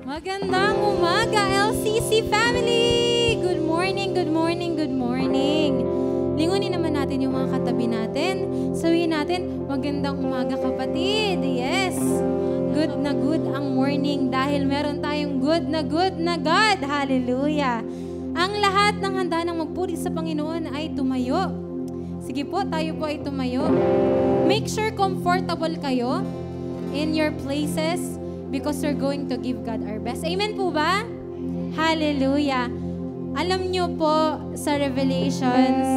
Magandang umaga, LCC family! Good morning, good morning, good morning. Lingunin naman natin yung mga katabi natin. Sabihin natin, magandang umaga kapatid. Yes! Good na good ang morning dahil meron tayong good na God. Hallelujah! Ang lahat ng handa ng magpuri sa Panginoon ay tumayo. Sige po, tayo po ay tumayo. Make sure comfortable kayo in your places because we're going to give God our best. Amen po ba? Hallelujah! Alam nyo po sa Revelations,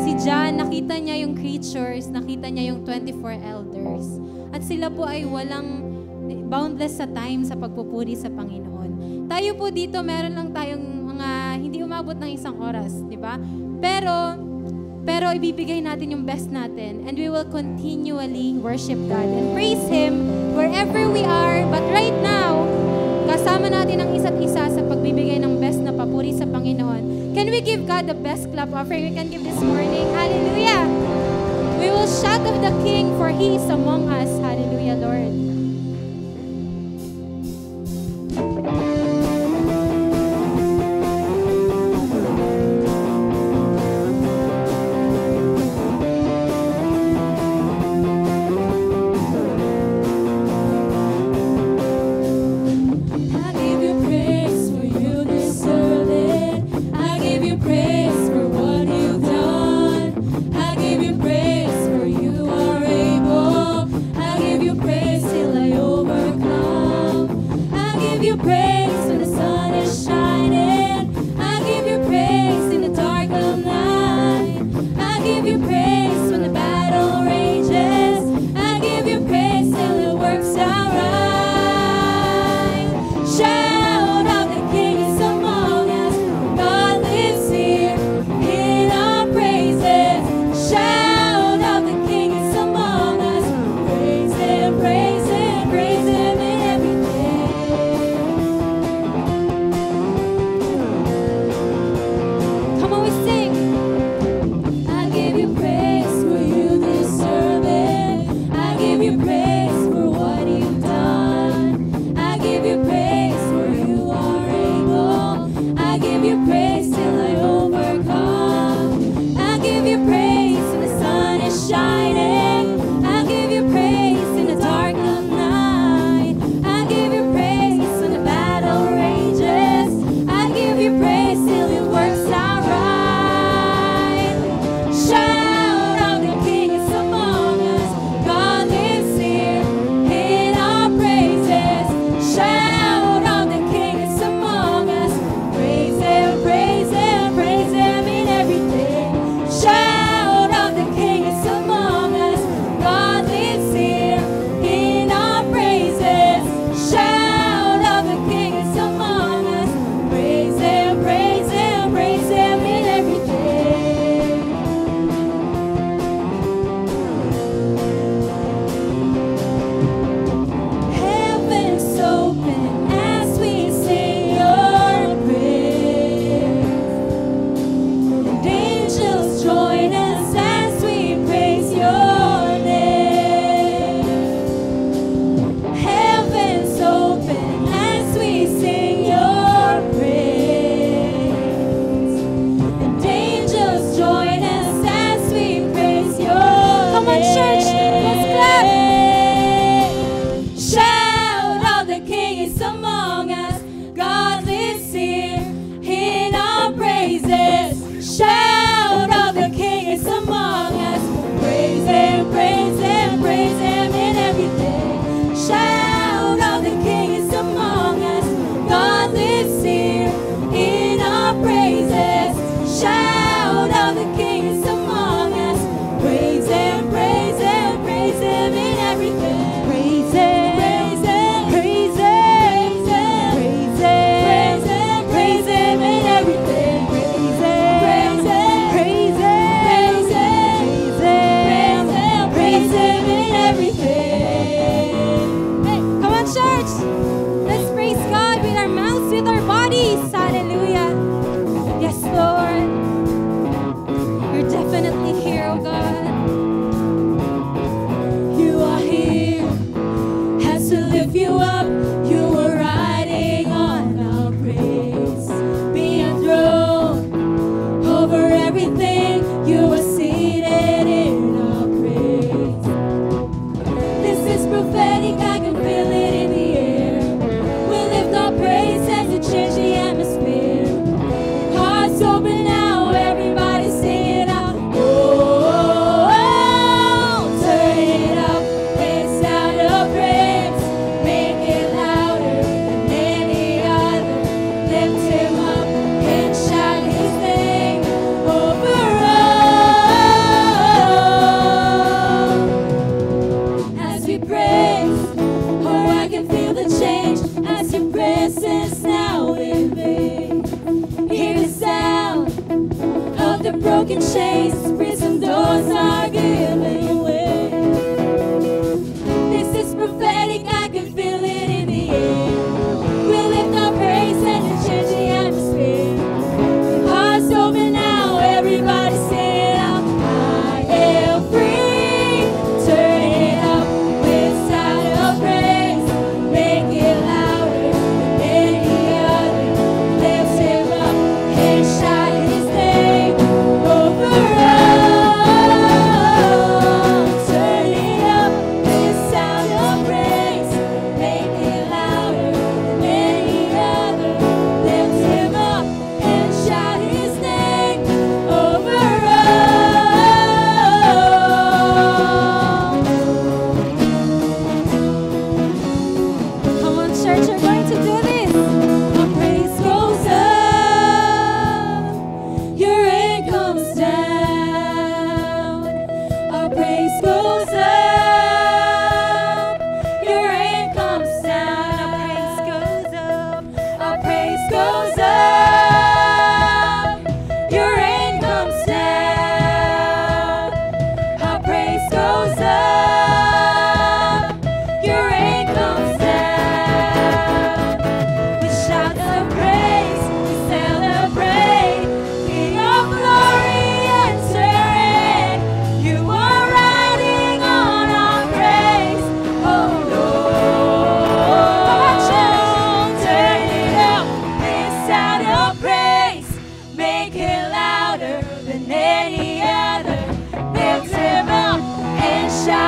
si John, nakita niya yung creatures, nakita niya yung 24 elders. At sila po ay walang boundless sa time sa pagpupuri sa Panginoon. Tayo po dito, meron lang tayong mga hindi umabot ng isang oras, di ba? Pero ibibigay natin yung best natin and we will continually worship God and praise Him wherever we are. But right now, kasama natin ang isa't isa sa pagbibigay ng best na papuri sa Panginoon. Can we give God the best clap offering we can give this morning? Hallelujah! We will shout of the King for He is among us. Hallelujah, Lord.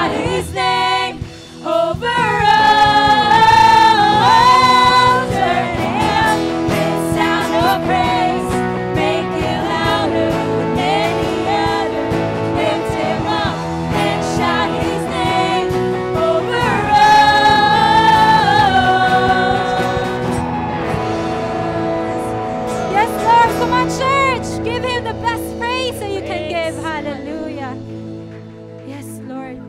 shout His name over all. Turn Him with sound of praise, make it louder than any other. Lift Him up and shout His name over all. Yes, Lord, come on, church, give Him the best praise that you can give. Hallelujah. Yes, Lord.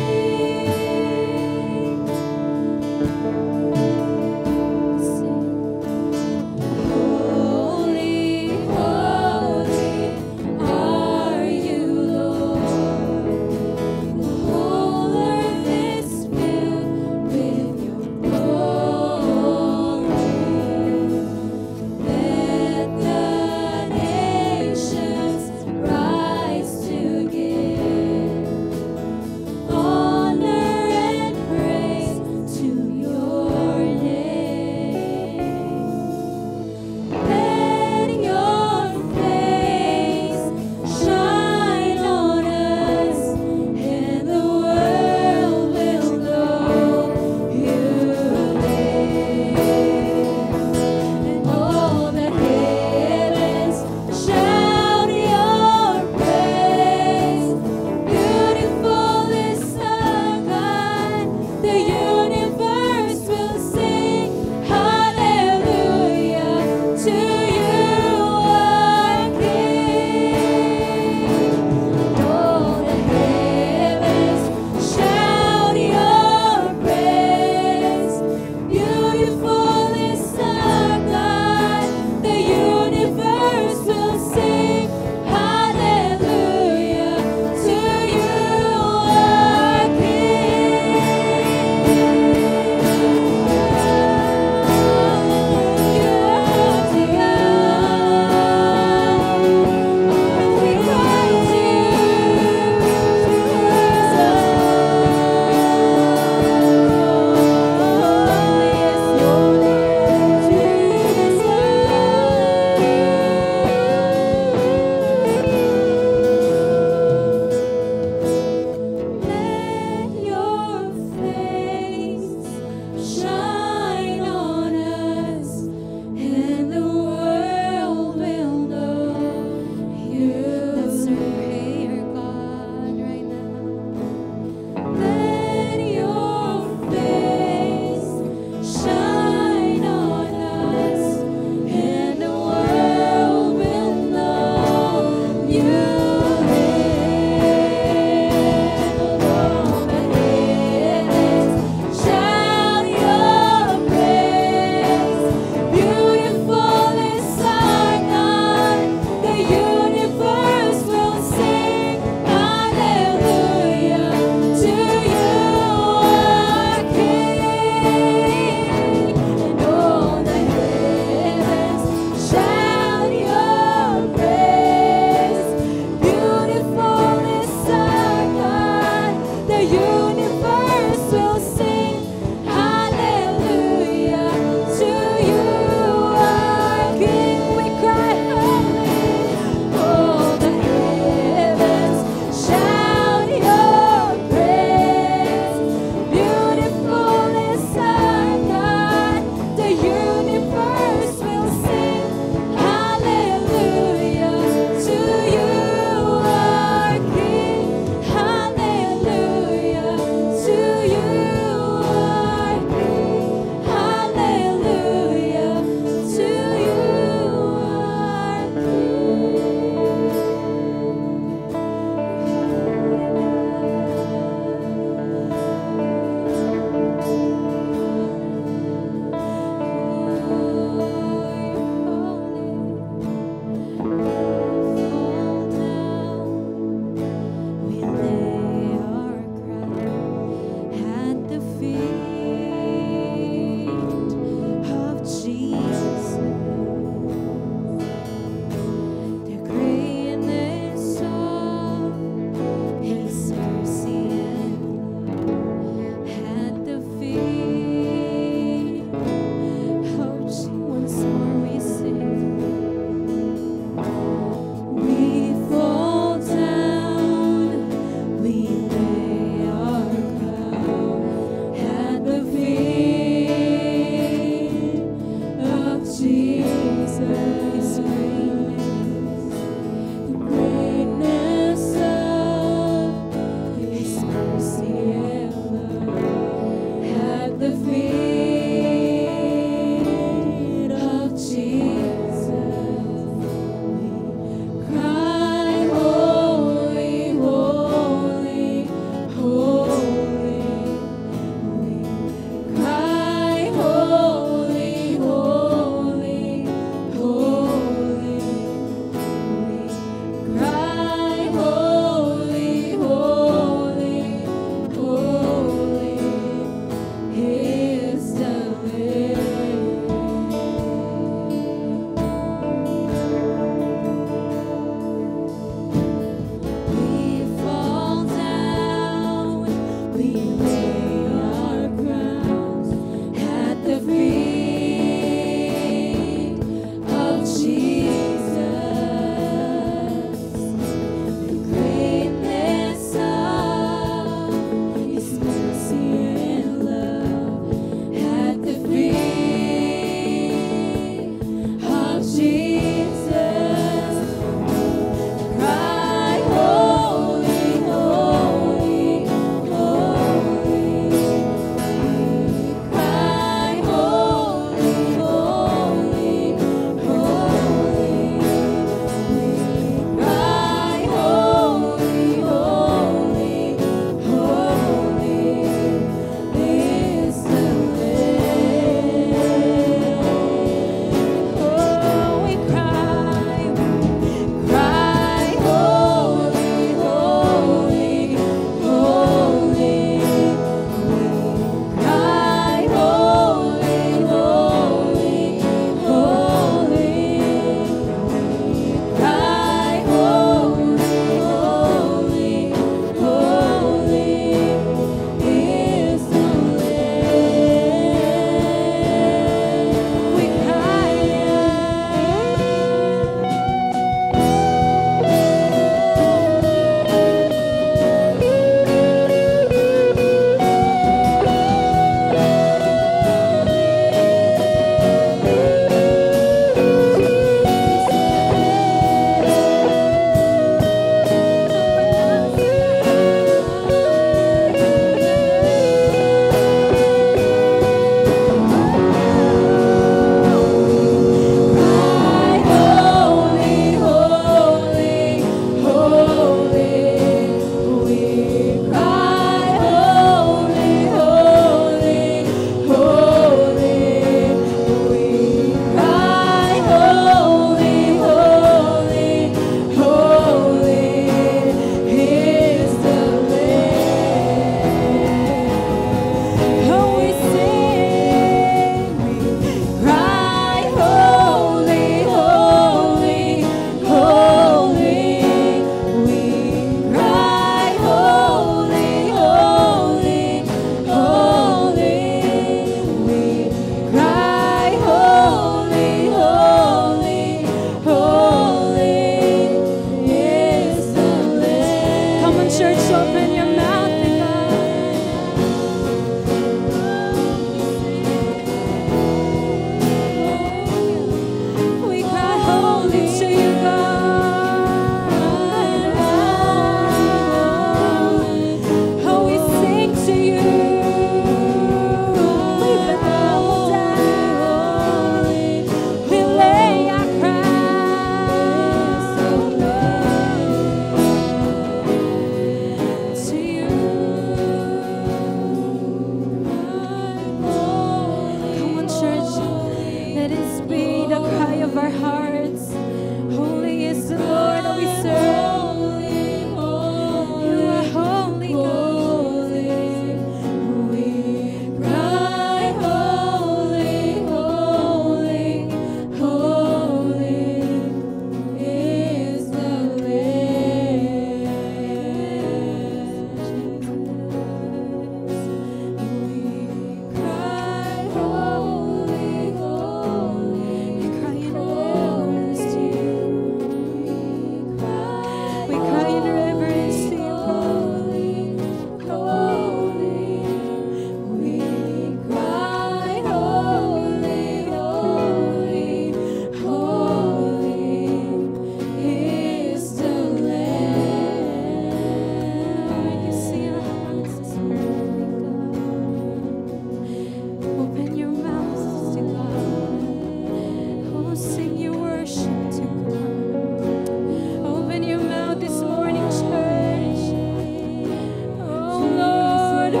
We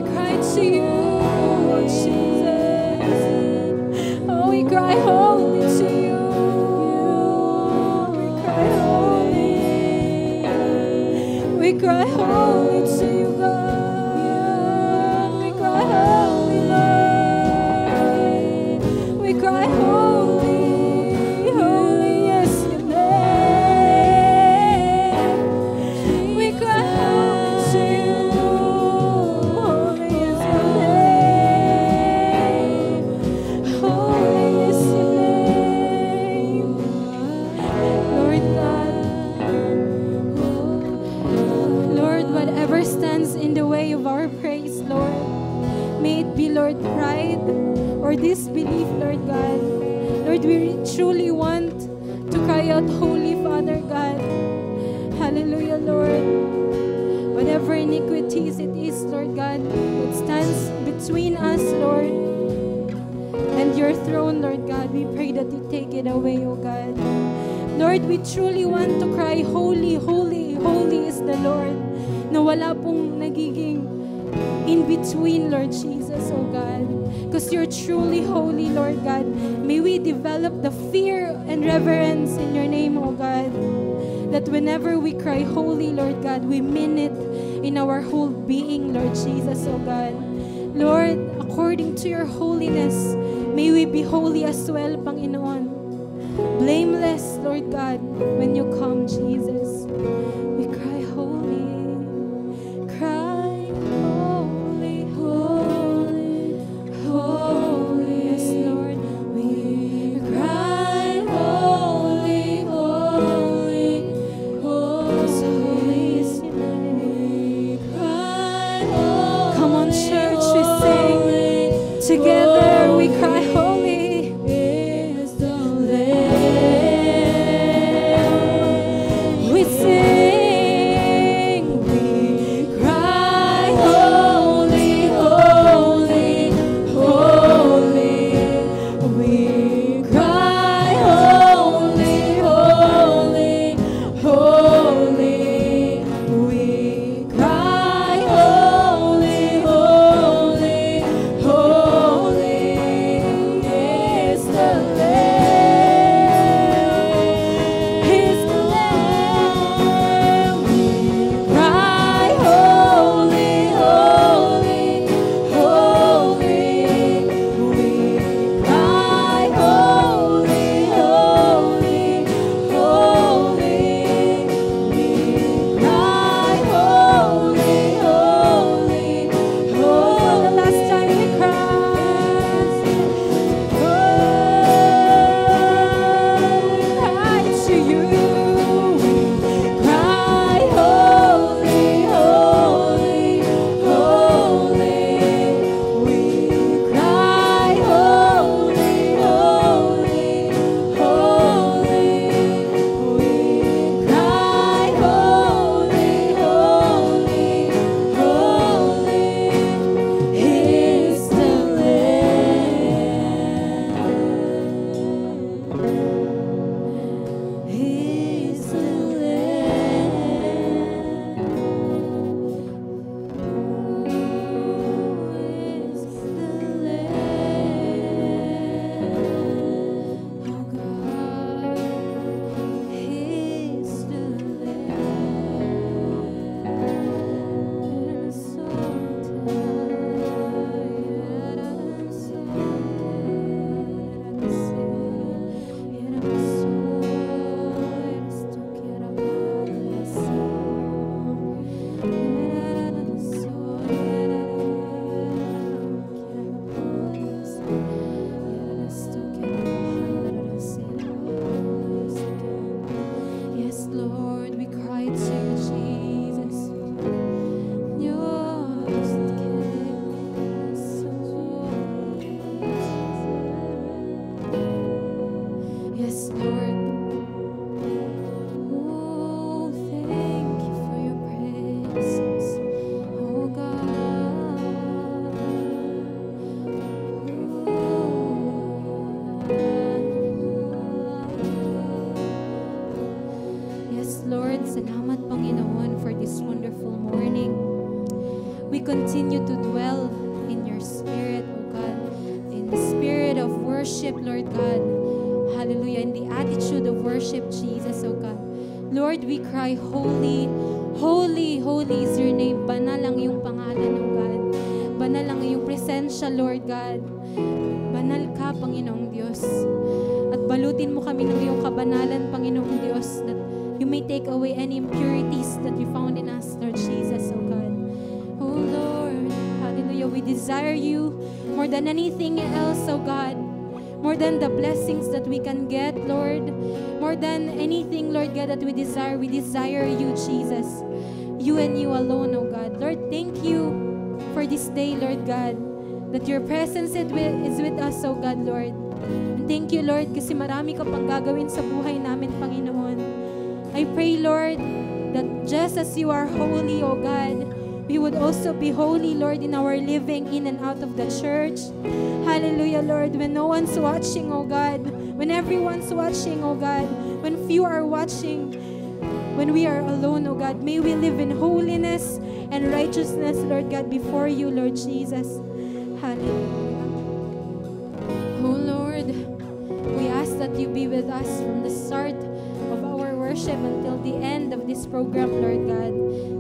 cry to you, Lord Jesus. Oh, we cry holy to you. We cry holy. We cry holy to you, God. We cry holy, Lord. We cry holy. Holy is your name. We cry holy to you. Holy is your name. Holy is your name. Lord God, Lord, whatever stands in the way of our praise, Lord, may it be, Lord, pride or disbelief, Lord God. Lord, we truly want to cry out, Holy Father God. Hallelujah, Lord. Whatever iniquities it is, Lord God, that stands between us, Lord, and your throne, Lord God, we pray that you take it away, O God. Lord, we truly want to cry, Holy, holy, holy is the Lord, na wala pong nagiging in between, Lord Jesus, oh God. Because you're truly holy, Lord God. May we develop the fear and reverence in your name, oh God. That whenever we cry holy, Lord God, we mean it in our whole being, Lord Jesus, oh God. Lord, according to your holiness, may we be holy as well, Panginoon. Blameless, Lord God, when you come, Jesus. We cry holy, cry holy, holy, holy. Yes, Lord. We cry holy, holy, holy. So holy is your name. We cry holy. Come on, church, we sing together. We cry holy. We continue to dwell in your spirit, O God, in the spirit of worship, Lord God. Hallelujah, in the attitude of worship, Jesus, O God. Lord, we cry, holy, holy, holy is your name. Banal ang iyong pangalan, O God. Banal ang iyong presensya, Lord God. Banal ka, Panginoong Diyos. At balutin mo kami ng iyong kabanalan, Panginoong Diyos, that you may take away any impurities that we found in us, Lord Jesus, O God. Oh Lord, hallelujah, we desire you more than anything else, O God. More than the blessings that we can get, Lord. More than anything, Lord God, that we desire you, Jesus. You and you alone, O God. Lord, thank you for this day, Lord God, that your presence is with us, O God, Lord. And thank you, Lord, kasi marami ka pang gagawin sa buhay namin, Panginoon. I pray, Lord, that just as you are holy, O God, we would also be holy, Lord, in our living in and out of the church. Hallelujah, Lord. When no one's watching, oh God, when everyone's watching, oh God, when few are watching, when we are alone, oh God, may we live in holiness and righteousness, Lord God, before you, Lord Jesus. Hallelujah. Oh Lord, we ask that you be with us from the start of our worship until the end of this program, Lord God.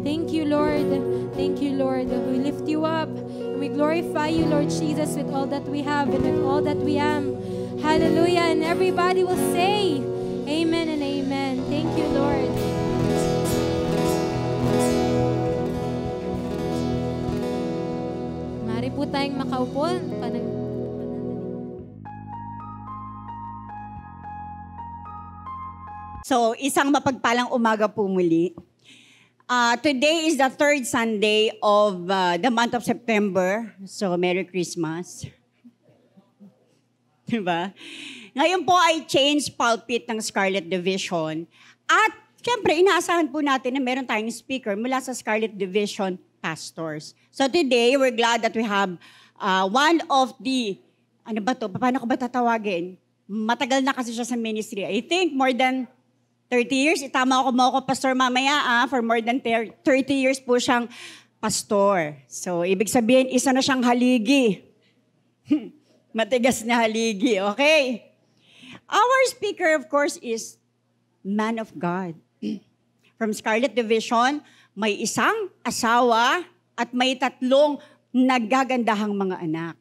Thank you, Lord. Thank you, Lord. We lift you up and we glorify you, Lord Jesus, with all that we have and with all that we am. Hallelujah. And everybody will say, amen and amen. Thank you, Lord. Mari po tayong makaupo. So, isang mapagpalang umaga po muli. Today is the third Sunday of the month of September. So, Merry Christmas. Diba? Ngayon po ay change pulpit ng Scarlet Division. At, syempre, inaasahan po natin na meron tayong speaker mula sa Scarlet Division pastors. So, today, we're glad that we have one of the, ano ba to? Paano ko ba tatawagin? Matagal na kasi siya sa ministry. I think more than 30 years, itama mo ako pastor mamaya, for more than 30 years po siyang pastor. So, ibig sabihin, isa na siyang haligi. Matigas na haligi, okay? Our speaker, of course, is man of God. From Scarlet Division, may isang asawa at may 3 nagagandahang mga anak.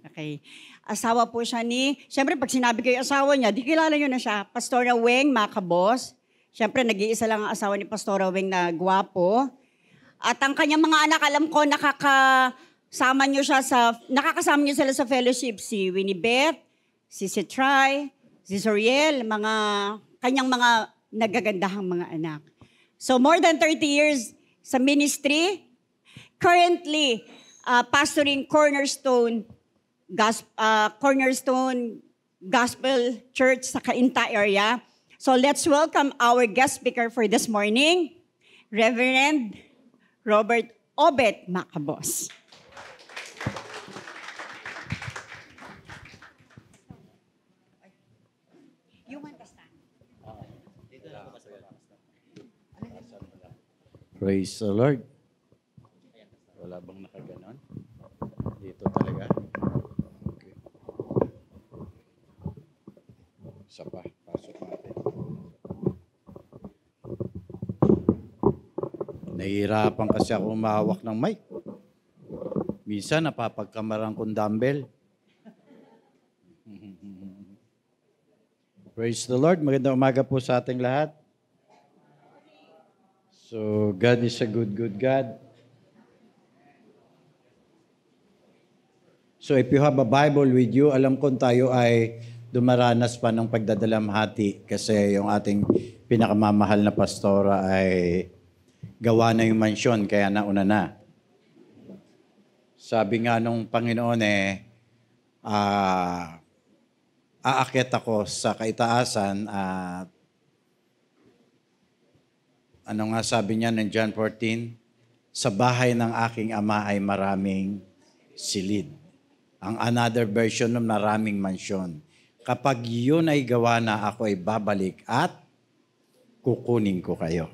Okay. Asawa po siya siyempre pag sinabi kayo asawa niya, di kilala nyo na siya, Pastora Weng Macabos. Siyempre nag-iisa lang ang asawa ni Pastora Weng na gwapo. At ang kanyang mga anak, alam ko, nakakasama nyo sila sa fellowship, si Winnie Beth, si Try, si Zoriel, kanyang mga nagagandahang mga anak. So more than 30 years sa ministry, currently pastoring Cornerstone Gospel Church sa Cainta area. So let's welcome our guest speaker for this morning, Reverend Robert Obet Macabos. You want to stand? Praise the Lord. Wala bang nakaganon? Dito talaga. Okay. Isa pa. Pasok natin. Nahihirapan kasi ako umahawak ng mic. Minsan napapagkamaran kong dumbbell. Praise the Lord. Magandang umaga po sa ating lahat. So, God is a good, good God. So, if you have a Bible with you, alam kong tayo ay dumaranas pa ng pagdadalamhati kasi yung ating pinakamamahal na pastora ay gawa na yung mansyon, kaya nauna na. Sabi nga nung Panginoon aakyat ako sa kaitaasan at ano nga sabi niya ng John 14? Sa bahay ng aking ama ay maraming silid. Ang another version ng maraming mansyon. Kapag yun ay gawa na, ako ay babalik at kukunin ko kayo.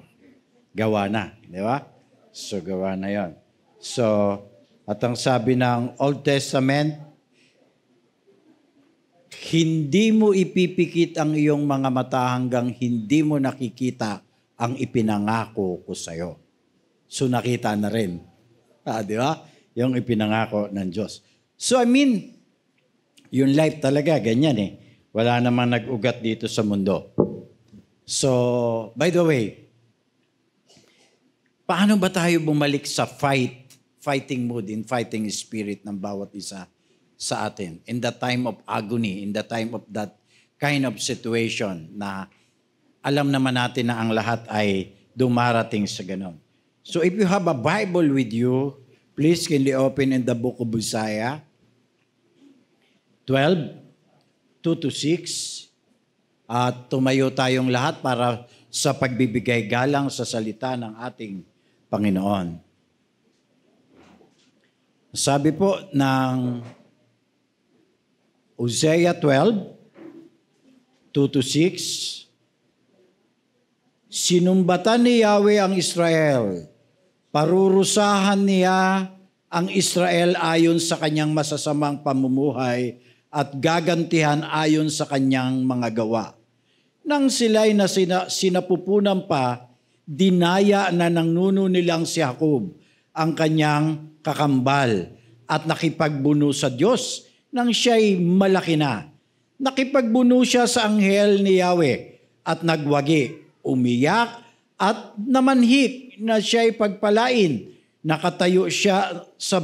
Gawa na, di ba? So gawa na yon. So, at ang sabi ng Old Testament, hindi mo ipipikit ang iyong mga mata hanggang hindi mo nakikita ang ipinangako ko sa'yo. So nakita na rin. Di ba? Yung ipinangako ng Diyos. So yung life talaga, ganyan eh. Wala namang nag-ugat dito sa mundo. So, by the way, paano ba tayo bumalik sa fighting mood, in fighting spirit ng bawat isa sa atin? In the time of agony, in the time of that kind of situation na alam naman natin na ang lahat ay dumarating sa ganon. So if you have a Bible with you, please kindly open in the book of Isaiah 12, 2-6. At tumayo tayong lahat para sa pagbibigay galang sa salita ng ating Panginoon. Sabi po ng Hosea 12, 2-6, sinumbatan ni Yahweh ang Israel. Parurusahan niya ang Israel ayon sa kanyang masasamang pamumuhay at gagantihan ayon sa kanyang mga gawa. Nang sila'y sinapupunan pa, dinaya na ng nuno nilang si Jacob ang kanyang kakambal at nakipagbuno sa Diyos nang siya'y malaki na. Nakipagbuno siya sa anghel ni Yahweh at nagwagi, umiyak at namanhik na siya'y pagpalain. Nakatayo siya sa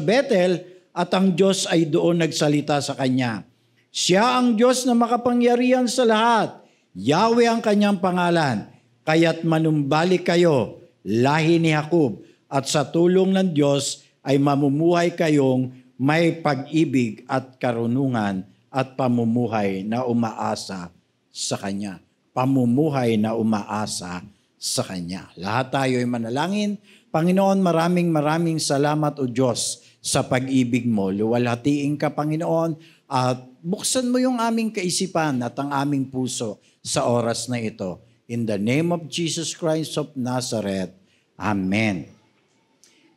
Bethel at ang Diyos ay doon nagsalita sa kanya. Siya ang Diyos na makapangyarihan sa lahat. Yahweh ang kanyang pangalan. Kaya't manumbalik kayo, lahi ni Jacob, at sa tulong ng Diyos ay mamumuhay kayong may pag-ibig at karunungan at pamumuhay na umaasa sa Kanya. Pamumuhay na umaasa sa Kanya. Lahat tayo ay manalangin. Panginoon, maraming salamat o Diyos sa pag-ibig mo. Luwalhatiin ka, Panginoon, at buksan mo yung aming kaisipan at ang aming puso sa oras na ito. In the name of Jesus Christ of Nazareth. Amen.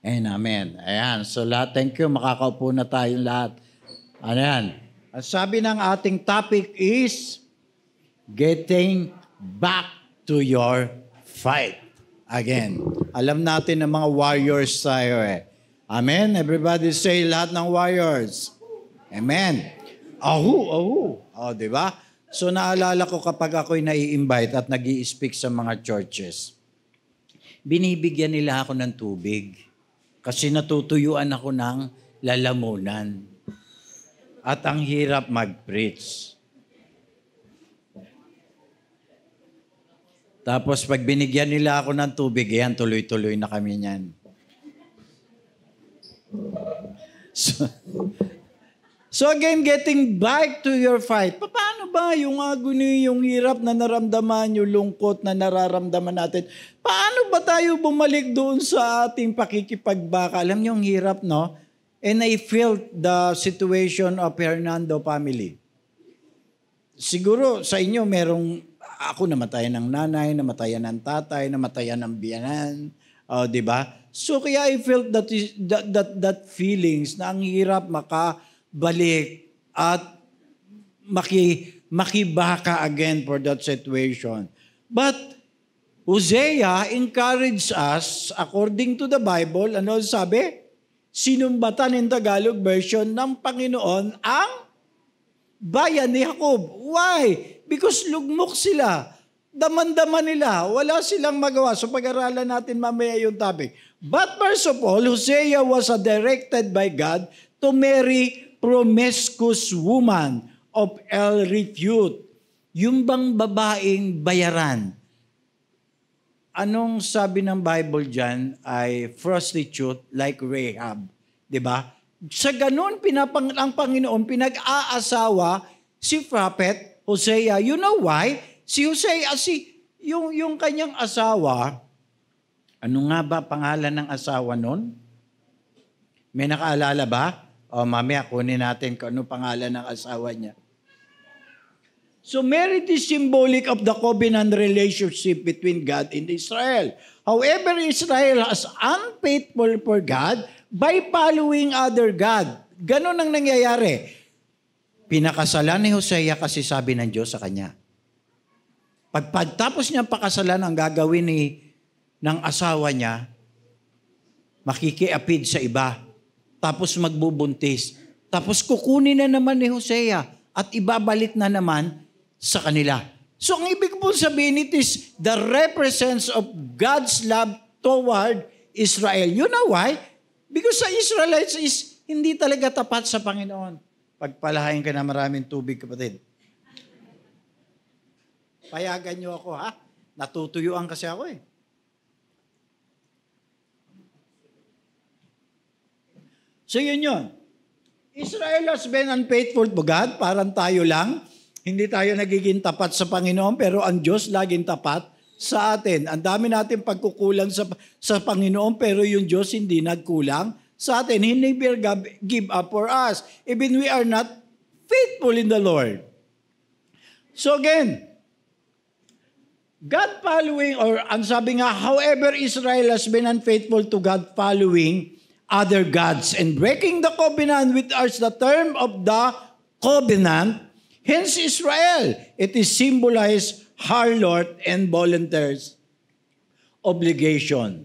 And amen. Ayan. So lahat, thank you. Makakaupo na tayong lahat. Ayan. Ang sabi ng ating topic is getting back to your fight. Again. Alam natin na mga warriors tayo eh. Amen? Everybody say lahat ng warriors. Amen. Ahu. Di ba? So naalala ko kapag ako'y nai-invite at nag-i-speak sa mga churches, binibigyan nila ako ng tubig. Kasi natutuyuan ako ng lalamunan. At ang hirap mag-preach. Tapos pag binigyan nila ako ng tubig, yan, tuloy-tuloy na kami niyan. So again, getting back to your fight. Paano ba yung agony, yung hirap na naramdaman, yung lungkot na nararamdaman natin? Paano ba tayo bumalik doon sa ating pakikipagbaka? Alam niyo yung hirap, no? And I felt the situation of Hernando family. Siguro sa inyo ako namatayan ng nanay, namatayan ng tatay, namatayan ng biyanan, di ba? So kaya I felt that feelings na ang hirap makabalik at makibaka again for that situation. But Hosea encouraged us, according to the Bible, ano sabi? Sinumbatan in Tagalog version ng Panginoon ang bayan ni Jacob. Why? Because lugmok sila. Daman-daman nila. Wala silang magawa. So pag-aralan natin mamaya yung topic. But first of all, Hosea was directed by God to marry promiscuous woman of ill repute. Yung bang babaeng bayaran. Anong sabi ng Bible dyan ay prostitute like Rahab. Diba? Sa ganun, ang Panginoon pinag-aasawa si Prophet Hosea. You know why? Si Hosea, yung kanyang asawa, ano nga ba pangalan ng asawa nun? May nakaalala ba? O mamaya kunin natin kung ano pangalan ng asawa niya. So marriage is symbolic of the covenant relationship between God and Israel. However, Israel is unfaithful for God by following other God. Ganon ang nangyayari. Pinakasalan ni Hosea kasi sabi ng Diyos sa kanya. Pagtapos niya pakasalan, ang gagawin ng asawa niya, makikiapid sa iba. Tapos magbubuntis. Tapos kukunin na naman ni Hosea at ibabalik na naman sa kanila. So ang ibig po sabihin, it is the represents of God's love toward Israel. You know why? Because sa Israelites is hindi talaga tapat sa Panginoon. Pagpalahain ka na maraming tubig, kapatid. Payagan niyo ako, ha? Natutuyuan kasi ako eh. So yun. Israel has been unfaithful to God, parang tayo lang. Hindi tayo nagiging tapat sa Panginoon, pero ang Diyos laging tapat sa atin. Ang dami natin pagkukulang sa Panginoon, pero yung Diyos hindi nagkulang sa atin. He never give up for us. Even we are not faithful in the Lord. So again, God following, or ang sabi nga, however Israel has been unfaithful to God following other gods and breaking the covenant with us, the term of the covenant, hence Israel, it is symbolized harlot and volunteers obligation.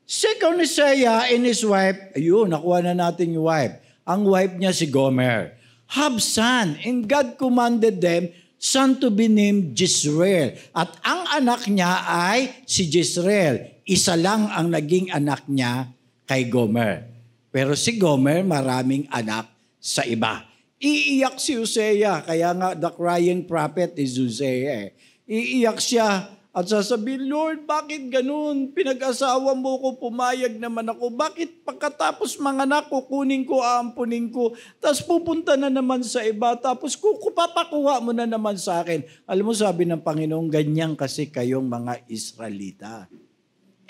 Second Isaiah and his wife, ayun, nakuha na natin yung wife. Ang wife niya si Gomer. Have son, and God commanded them, son to be named Jezreel. At ang anak niya ay si Jezreel. Isa lang ang naging anak niya kay Gomer. Pero si Gomer, maraming anak sa iba. Iiyak si Hosea, kaya nga the crying prophet is Hosea. Iiyak siya at sasabihin, Lord, bakit ganun? Pinag-asawa mo ko, pumayag naman ako. Bakit pagkatapos mga anak, kukunin ko, aampunin ko, tapos pupunta na naman sa iba, tapos papakuha mo na naman sa akin. Alam mo, sabi ng Panginoon, ganyan kasi kayong mga Israelita.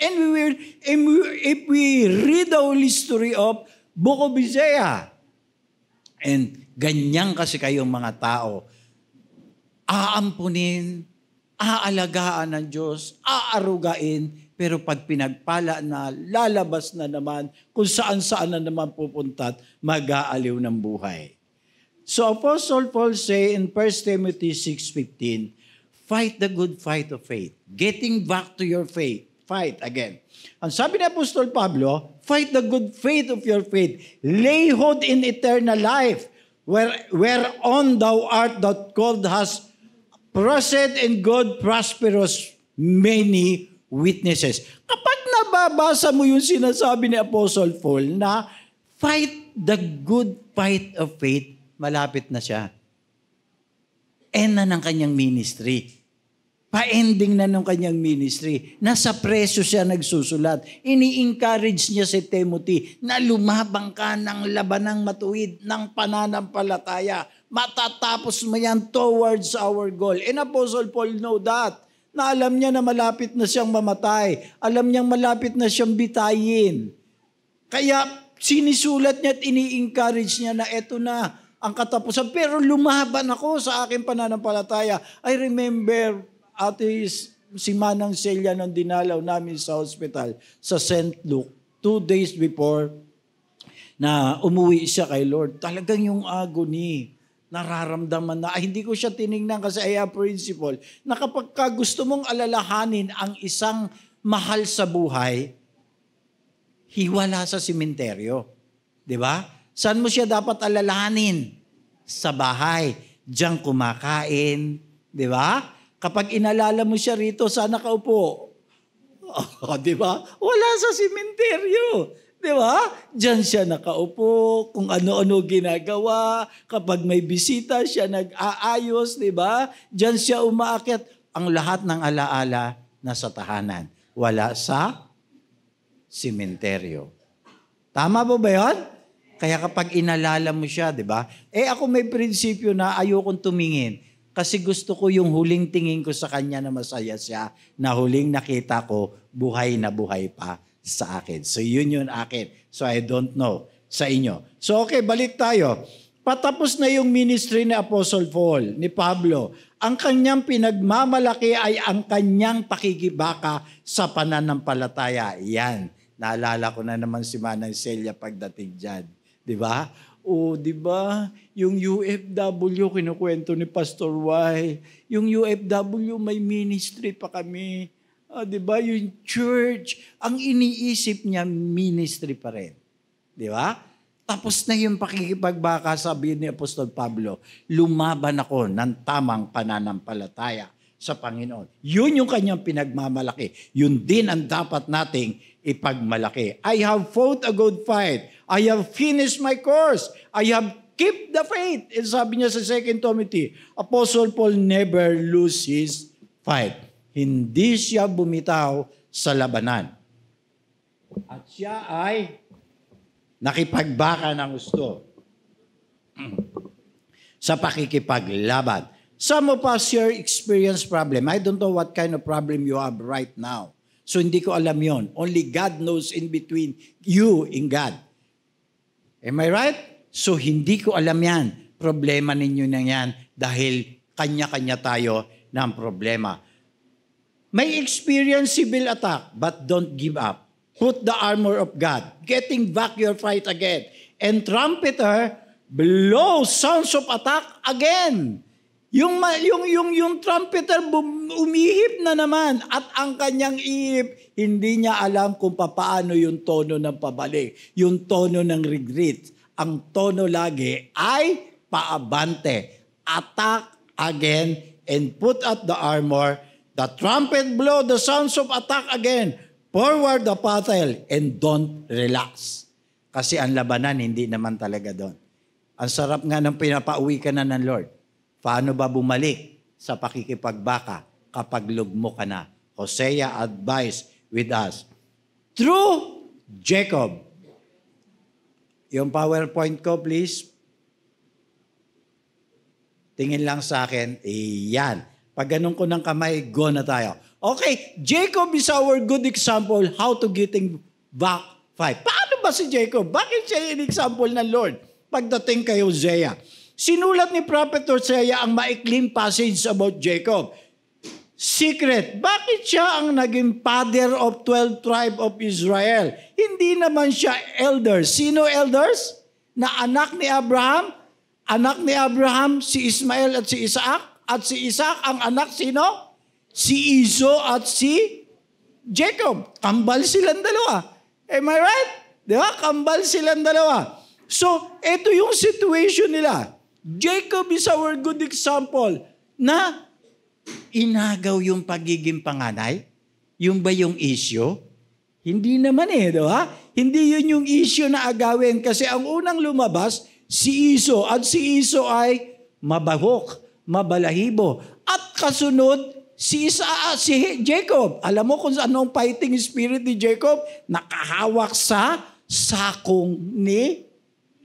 And if we read the whole history of Book of Isaiah, and ganyan kasi kayong mga tao, aampunin, aalagaan ng Diyos, aarugain, pero pag pinagpala na, lalabas na naman, kung saan-saan na naman pupunta at mag-aaliw ng buhay. So Apostle Paul say in 1 Timothy 6:15, fight the good fight of faith. Getting back to your faith. Fight again. Ang sabi ni Apostol Pablo, fight the good faith of your faith. Lay hold in eternal life, whereon thou art that called has blessed and God prosperous many witnesses. Kapag nababasa mo yung sinasabi ni Apostle Paul na fight the good fight of faith, malapit na siya. End na ng kanyang ministry. Pa-ending na ng kanyang ministry. Nasa preso siya nagsusulat. Ini-encourage niya si Timothy na lumabang ka ng labanang matuwid ng pananampalataya. Matatapos mo yan towards our goal. And Apostle Paul know that. Na alam niya na malapit na siyang mamatay. Alam niyang malapit na siyang bitayin. Kaya sinisulat niya at ini-encourage niya na eto na ang katapusan. Pero lumaban ako sa aking pananampalataya. I remember si Manang Celia nung dinalaw namin sa hospital sa St. Luke, 2 days before na umuwi siya kay Lord. Talagang yung agony, nararamdaman na, hindi ko siya tinignan kasi I have principle, na kapag gusto mong alalahanin ang isang mahal sa buhay, hiwala sa simenteryo. Di ba? Saan mo siya dapat alalahanin? Sa bahay. Diyan kumakain. Di ba? Kapag inalala mo siya rito, saan nakaupo? Oh, di ba? Wala sa simenteryo. Di ba? Diyan siya nakaupo, kung ano-ano ginagawa. Kapag may bisita, siya nag-aayos, di ba? Diyan siya umaakyat. Ang lahat ng alaala nasa tahanan. Wala sa simenteryo. Tama po ba yun? Kaya kapag inalala mo siya, di ba? Ako may prinsipyo na ayokong tumingin. Kasi gusto ko yung huling tingin ko sa kanya na masaya siya, na huling nakita ko, buhay na buhay pa sa akin. So yun akin. So I don't know sa inyo. So okay, balik tayo. Patapos na yung ministry ni Apostle Paul, ni Pablo. Ang kanyang pinagmamalaki ay ang kanyang pakikibaka sa pananampalataya. Yan. Naalala ko na naman si Manang Celia pagdating dyan. Di ba? O, di ba? Yung UFW, kinukwento ni Pastor Y. Yung UFW, may ministry pa kami. Di ba? Yung church, ang iniisip niya, ministry pa rin. Di ba? Tapos na yung pakikipagbaka, sabi ni Apostol Pablo, lumaban ako ng tamang pananampalataya sa Panginoon. Yun yung kanyang pinagmamalaki. Yun din ang dapat nating ipagmalaki. I have fought a good fight. I have finished my course. I have kept the faith. And sabi niya sa 2 Timothy, Apostle Paul never loses fight. Hindi siya bumitaw sa labanan. At siya ay nakipagbaka ng gusto sa pakikipaglaban. Some of us here experience problem. I don't know what kind of problem you have right now. So hindi ko alam yon. Only God knows in between you and God. Am I right? So hindi ko alam yan. Problema ninyo na yan dahil kanya-kanya tayo ng problema. May experience civil attack, but don't give up. Put the armor of God, getting back your fight again. And trumpeter, blow sounds of attack again. Yung trumpeter umihip na naman at ang kanyang ihip, hindi niya alam kung paano yung tono ng pabalik, yung tono ng regret. Ang tono lagi ay paabante. Attack again and put out the armor. The trumpet blow the sounds of attack again. Forward the battle and don't relax. Kasi ang labanan, hindi naman talaga doon. Ang sarap nga ng pinapauwi ka na ng Lord. Paano ba bumalik sa pakikipagbaka kapag lugmo ka na? Hosea advised with us. Through Jacob. Yung PowerPoint ko, please. Tingin lang sa akin. Iyan. Pag ganun ko ng kamay, go na tayo. Okay, Jacob is our good example how to getting back fight. Paano ba si Jacob? Bakit siya yung example ng Lord? Pagdating kay Hosea. Sinulat ni Prophet Hosea ang maikling passage about Jacob. Secret, bakit siya ang naging father of 12 tribe of Israel? Hindi naman siya elders. Sino elders? Na anak ni Abraham? Anak ni Abraham, si Ismael at si Isaac? At si Isaac ang anak sino? Si Iso at si Jacob. Kambal silang dalawa. Am I right? Di ba? Kambal silang dalawa. So, ito yung situation nila. Jacob is our good example na inagaw yung pagiging panganay. Yung ba yung issue? Hindi naman di ba? Hindi yun yung issue na agawin kasi ang unang lumabas, si Iso. At si Iso ay mabahok, mabalahibo. At kasunod, si Jacob. Alam mo kung anong fighting spirit ni Jacob? Nakahawak sa sakong ni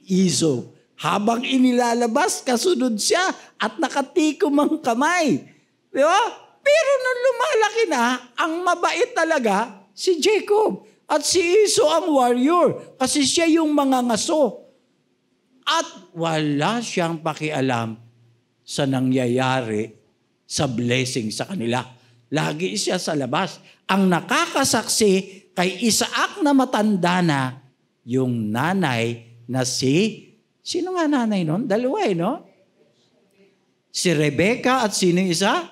Iso. Habang inilalabas, kasunod siya at nakatikom ang kamay. Di ba? Pero nung lumalaki na, ang mabait talaga si Jacob. At si Iso ang warrior kasi siya yung mga ngaso. At wala siyang pakialam sa nangyayari sa blessing sa kanila. Lagi siya sa labas. Ang nakakasaksi kay Isaac na matanda na, yung nanay na sino nga nanay nun? Dalawa no? Si Rebecca at sino isa?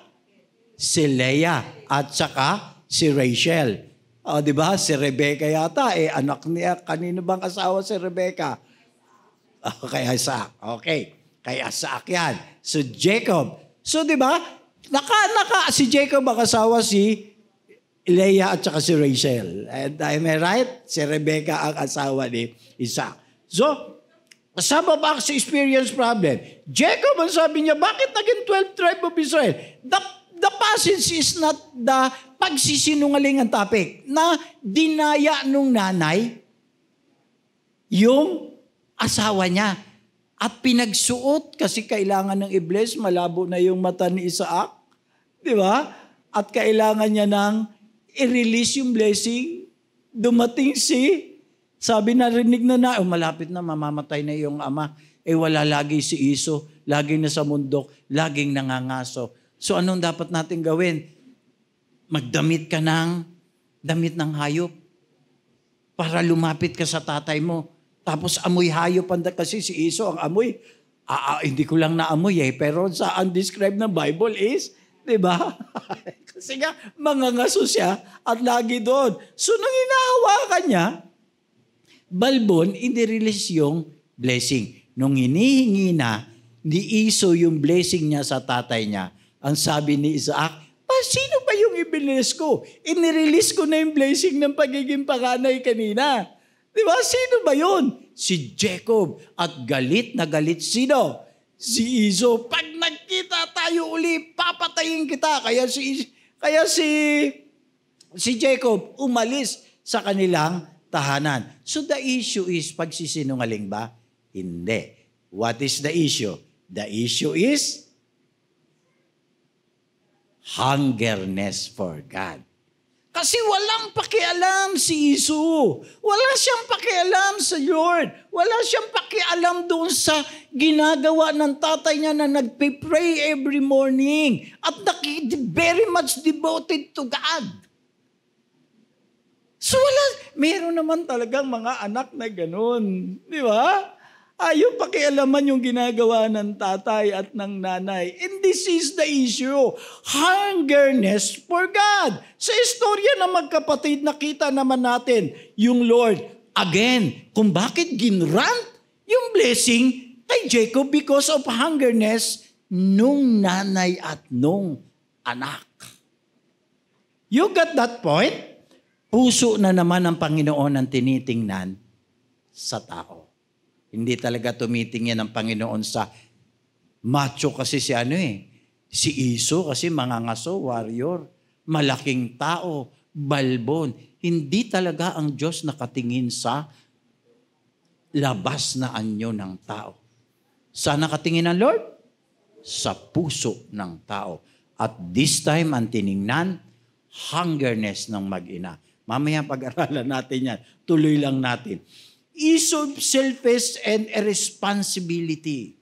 Si Leah at saka si Rachel. O, di ba? Si Rebecca yata, anak niya. Kanino bang asawa si Rebecca? Kay Isaac. Okay. Kay Isaac yan. So, Jacob. So, di ba? Si Jacob ang asawa si Leah at saka si Rachel. And am I right? Si Rebecca ang asawa ni Isaac. So, some of us experience problem. Jacob, ang sabi niya, bakit naging 12 tribe of Israel? The passage is not the pagsisinungalingan topic na dinaya nung nanay yung asawa niya. At pinagsuot kasi kailangan ng i-bless, malabo na yung mata ni Isaac. Di ba? At kailangan niya nang i-release yung blessing. Dumating sabi narinig na, malapit na, mamamatay na yung ama. Wala lagi si Iso, laging nasa mundok, laging nangangaso. So anong dapat natin gawin? Magdamit ka ng damit ng hayop para lumapit ka sa tatay mo. Tapos amoy hayop kasi si Esau ang amoy. Hindi ko lang naamoy pero sa undescribed na Bible is, di ba? Kasi nga, mangangaso siya at lagi doon. So nung hinahawakan niya, balbon, inirelease yung blessing. Nung hinihingi na ni Esau yung blessing niya sa tatay niya, ang sabi ni Isaac, sino ba yung i-bless ko? Inirelease ko na yung blessing ng pagiging panganay kanina. Di ba? Sino ba yun? Si Jacob. At galit na galit sino? Si Esau. Pag nagkita tayo uli, papatayin kita. Kaya si Jacob umalis sa kanilang tahanan. So the issue is pagsisinungaling ba? Hindi. What is the issue? The issue is hungerness for God. Kasi walang pakialam si Esau. Wala siyang pakialam sa Lord. Wala siyang pakialam doon sa ginagawa ng tatay niya na nagpe-pray every morning at very much devoted to God. So meron naman talagang mga anak na ganun. Di ba? Ayaw pakialaman yung ginagawa ng tatay at ng nanay. And this is the issue. Hungerness for God. Sa istorya ng magkapatid, nakita naman natin yung Lord. Again, kung bakit ginrant yung blessing kay Jacob because of hungerness nung nanay at nung anak. You got that point? Puso na naman ng Panginoon ang tinitingnan sa tao. Hindi talaga tumitingin ang Panginoon sa macho kasi si si Esau kasi mangangaso, warrior, malaking tao, balbon. Hindi talaga ang Diyos nakatingin sa labas na anyo ng tao. Saan nakatingin ang Lord? Sa puso ng tao. At this time, ang tiningnan, hungerness ng mag-ina. Mamaya pag-aralan natin yan. Tuloy lang natin. Issue of selfish and irresponsibility.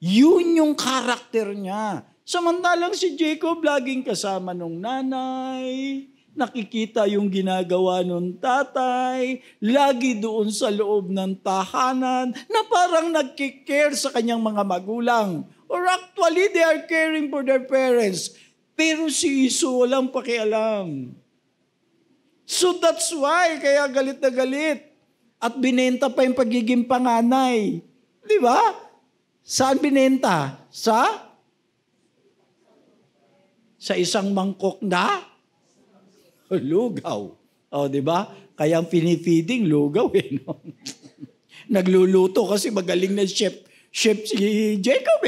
Yun yung karakter niya. Samantalang si Jacob laging kasama nung nanay, nakikita yung ginagawa nung tatay, lagi doon sa loob ng tahanan na parang nagkikare sa kanyang mga magulang. Or actually, they are caring for their parents. Pero si Esau walang pakialam. So that's why, kaya galit na galit. At binenta pa yung pagiging panganay. Di ba? Saan binenta? Sa isang mangkok na lugaw. O, di ba? Kaya ang pinifeeding, lugaw no? Nagluluto kasi magaling na chef si Jacob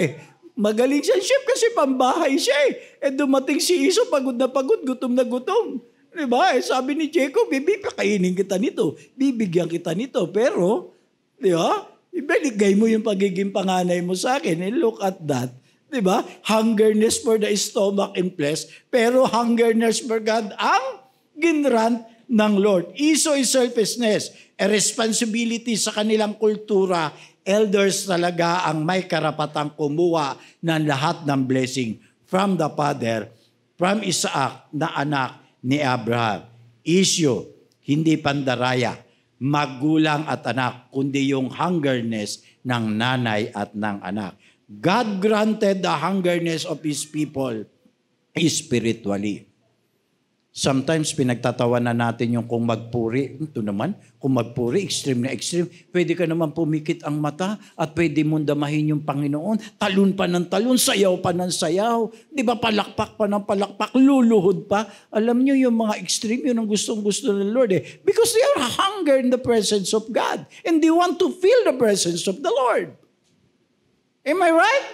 Magaling siya chef kasi pambahay siya dumating si Esau, pagod na pagod, gutom na gutom. Diba? Sabi ni Jacob, pakainin kita nito. Bibigyan kita nito. Pero, di ba? Ibigay mo yung pagiging panganay mo sa akin. And look at that. Diba? Hungerness for the stomach and flesh. Pero hungerness for God ang ginrant ng Lord. Esau is selfishness. A responsibility sa kanilang kultura. Elders talaga ang may karapatang kumuha ng lahat ng blessing from the father, from Isaac na anak ni Abraham. Issue, hindi pandaraya, magulang at anak, kundi yung hungerness ng nanay at ng anak. God granted the hungerness of His people spiritually. Sometimes pinagtatawanan natin yung kung magpuri. Ito naman, kung magpuri, extreme na extreme. Pwede ka naman pumikit ang mata at pwede mong damahin yung Panginoon. Talon pa ng talon, sayaw pa ng sayaw. Di ba palakpak pa ng palakpak, luluhod pa. Alam nyo yung mga extreme, yun ang gustong-gusto ng Lord Because they are hunger in the presence of God. And they want to feel the presence of the Lord. Am I right?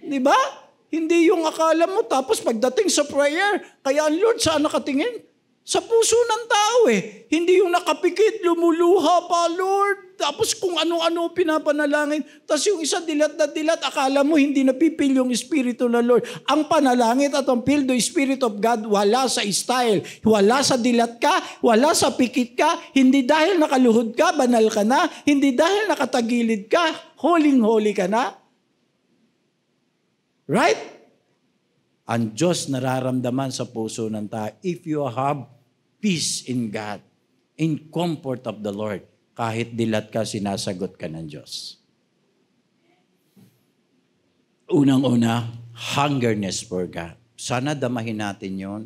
Di ba? Hindi yung akala mo, tapos pagdating sa prayer, kaya ang Lord saan nakatingin? Sa puso ng tao Hindi yung nakapikit, lumuluha pa, Lord. Tapos kung ano-ano pinapanalangin. Tapos yung isa dilat na dilat, akala mo hindi napipil yung Espiritu ng Lord. Ang panalangin at ang feel the Spirit of God, wala sa style. Wala sa dilat ka, wala sa pikit ka. Hindi dahil nakaluhod ka, banal ka na. Hindi dahil nakatagilid ka, holy ka na. Right? Ang Diyos nararamdaman sa puso ng tao. If you have peace in God, in comfort of the Lord, kahit dilat ka, sinasagot ka ng Diyos. Unang-una, hungerness for God. Sana damahin natin yon.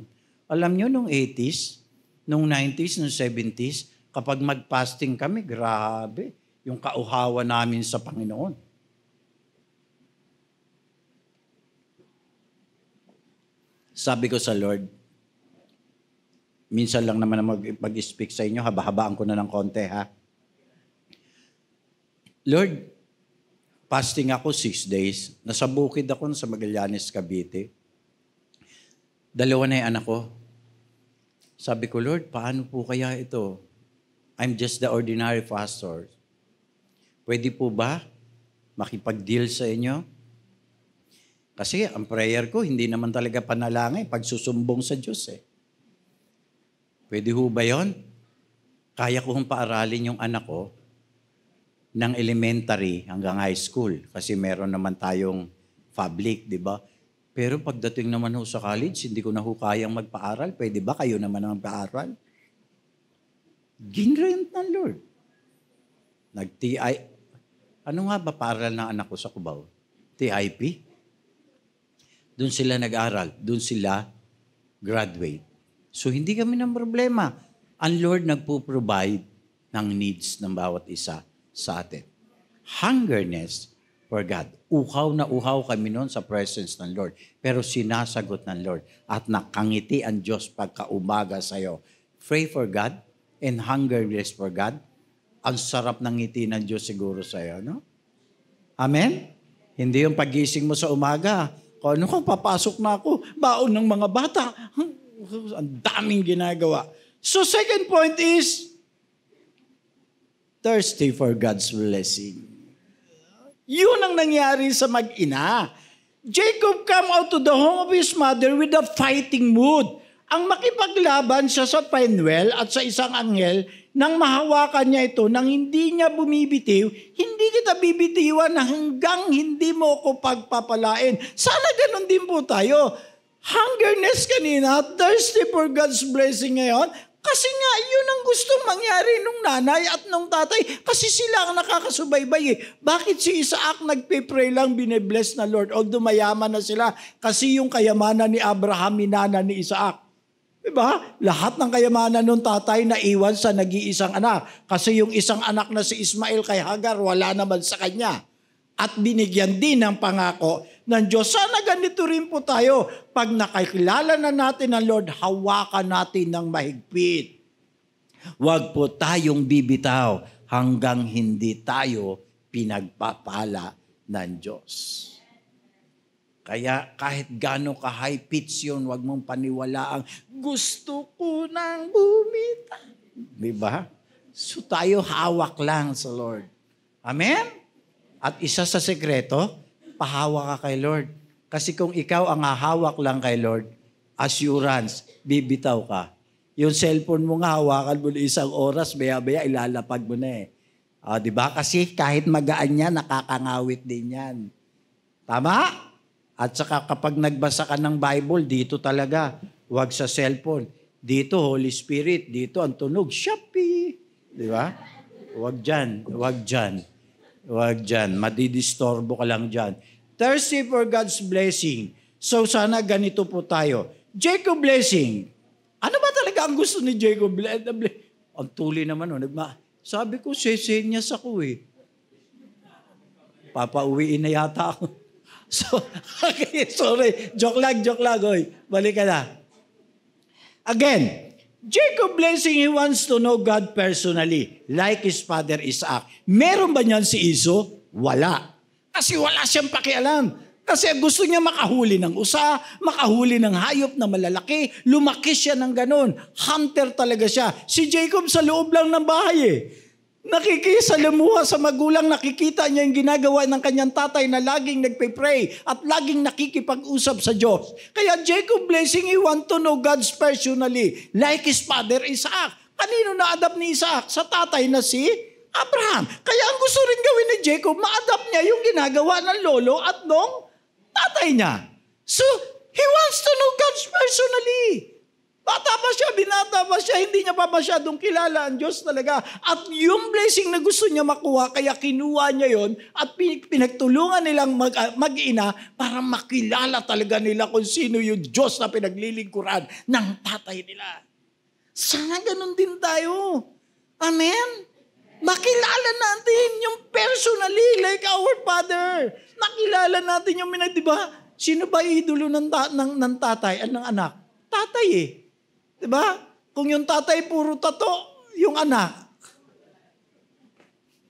Alam nyo, nung 80s, nung 90s, nung 70s, kapag mag-fasting kami, grabe, yung kauhawa namin sa Panginoon. Sabi ko sa Lord, minsan lang naman mag-speak sa inyo, haba-habaan ko na ng konti, ha? Lord, fasting ako 6 days. Nasa bukid ako sa Magallanes, Cavite. 2 na yung anak ko. Sabi ko, Lord, paano po kaya ito? I'm just the ordinary pastor. Pwede po ba makipag-deal sa inyo? Kasi ang prayer ko, hindi naman talaga panalangin, pagsusumbong sa Diyos eh. Pwede ho ba yun? Kaya ko hong paaralin yung anak ko ng elementary hanggang high school. Kasi meron naman tayong public, di ba? Pero pagdating naman ho sa college, hindi ko na ho kayang magpaaral. Pwede ba kayo naman ang magpaaral? Ginrent ng Lord. Nag-TI. Ano nga ba paaral ng anak ko sa Cubao? TIP? Doon sila nag-aral. Doon sila graduate. So, hindi kami ng problema. Ang Lord nagpo-provide ng needs ng bawat isa sa atin. Hungerness for God. Uhaw na uhaw kami noon sa presence ng Lord. Pero sinasagot ng Lord. At nakangiti ang Diyos pagkaumaga sa'yo. Pray for God and hungerness for God. Ang sarap ng ngiti ng Diyos siguro sa'yo, no? Amen? Hindi yung pagising mo sa umaga. Kung ano kung papasok na ako, baon ng mga bata. Ang daming ginagawa. So second point is, thirsty for God's blessing. Yun ang nangyari sa mag-ina. Jacob come out to the home of his mother with a fighting mood. Ang makipaglaban siya sa Peniel at sa isang anghel, nang mahawakan niya ito, nang hindi niya bumibitiw, hindi kita bibitiwan hanggang hindi mo ako pagpapalain. Sana ganun din po tayo. Hungerness kanina, thirsty for God's blessing ngayon, kasi nga yun ang gustong mangyari nung nanay at nung tatay, kasi sila ang nakakasubaybay eh. Bakit si Isaac nagpe-pray lang, bine-bless na Lord, although mayaman na sila, kasi yung kayamanan ni Abraham, minana ni Isaac. Diba? Lahat ng kayamanan ng tatay na iwan sa nag-iisang anak. Kasi yung isang anak na si Ismael kay Hagar, wala naman sa kanya. At binigyan din ng pangako ng Diyos. Sana ganito rin po tayo. Pag nakakilala na natin ng Lord, hawakan natin ng mahigpit. Huwag po tayong bibitaw hanggang hindi tayo pinagpapala ng Diyos. Kaya kahit gano'n ka-high pitch yun, huwag mong paniwalaang gusto ko nang bumita. Diba? So tayo hawak lang sa Lord. Amen? At isa sa sekreto, pahawak ka kay Lord. Kasi kung ikaw ang hahawak lang kay Lord, assurance, bibitaw ka. Yung cellphone mo nga, hawakan mo na 1 oras, baya-baya ilalapag mo na eh. Diba? Kasi kahit magaan yan, nakakangawit din yan. Tama? At saka kapag nagbasa ka ng Bible, dito talaga, huwag sa cellphone. Dito, Holy Spirit. Dito, ang tunog, Shopee. Di ba? Huwag dyan. Huwag dyan. Huwag dyan. Madidistorbo ka lang dyan. Thirsty for God's blessing. So sana ganito po tayo. Jacob blessing. Ano ba talaga ang gusto ni Jacob? Ang tuli naman. Sabi ko, sesenyas ako eh. Papauwiin na yata ako. So, okay, sorry. Joke lang. Oy, balik ka na. Again, Jacob blessing, he wants to know God personally, like his father Isaac. Meron ba niyan si Esau? Wala. Kasi wala siyang pakialam. Kasi gusto niya makahuli ng usa, makahuli ng hayop na malalaki, lumaki siya ng ganun. Hunter talaga siya. Si Jacob sa loob lang ng bahay eh. Nakikisalamuha sa magulang, nakikita niya yung ginagawa ng kanyang tatay na laging nagpe-pray at laging nakikipag-usap sa Diyos. Kaya Jacob blessing, he want to know God's personally, like his father Isaac. Kanino na-adapt ni Isaac? Sa tatay na si Abraham. Kaya ang gusto rin gawin ni Jacob, ma-adapt niya yung ginagawa ng lolo at nung tatay niya. So, He wants to know God personally. Bata pa siya, binata pa siya, hindi niya pa masyadong kilala ang Diyos talaga. At yung blessing na gusto niya makuha, kaya kinuha niya yon at pinagtulungan nilang mag-ina para makilala talaga nila kung sino yung Diyos na pinaglilingkuran ng tatay nila. Sana ganun din tayo. Amen? Makilala natin yung personally like our Father. Nakilala natin yung di ba? Sino ba idolo ng tatay at ng anak? Tatay eh. Diba? Kung yung tatay puro tato, yung anak.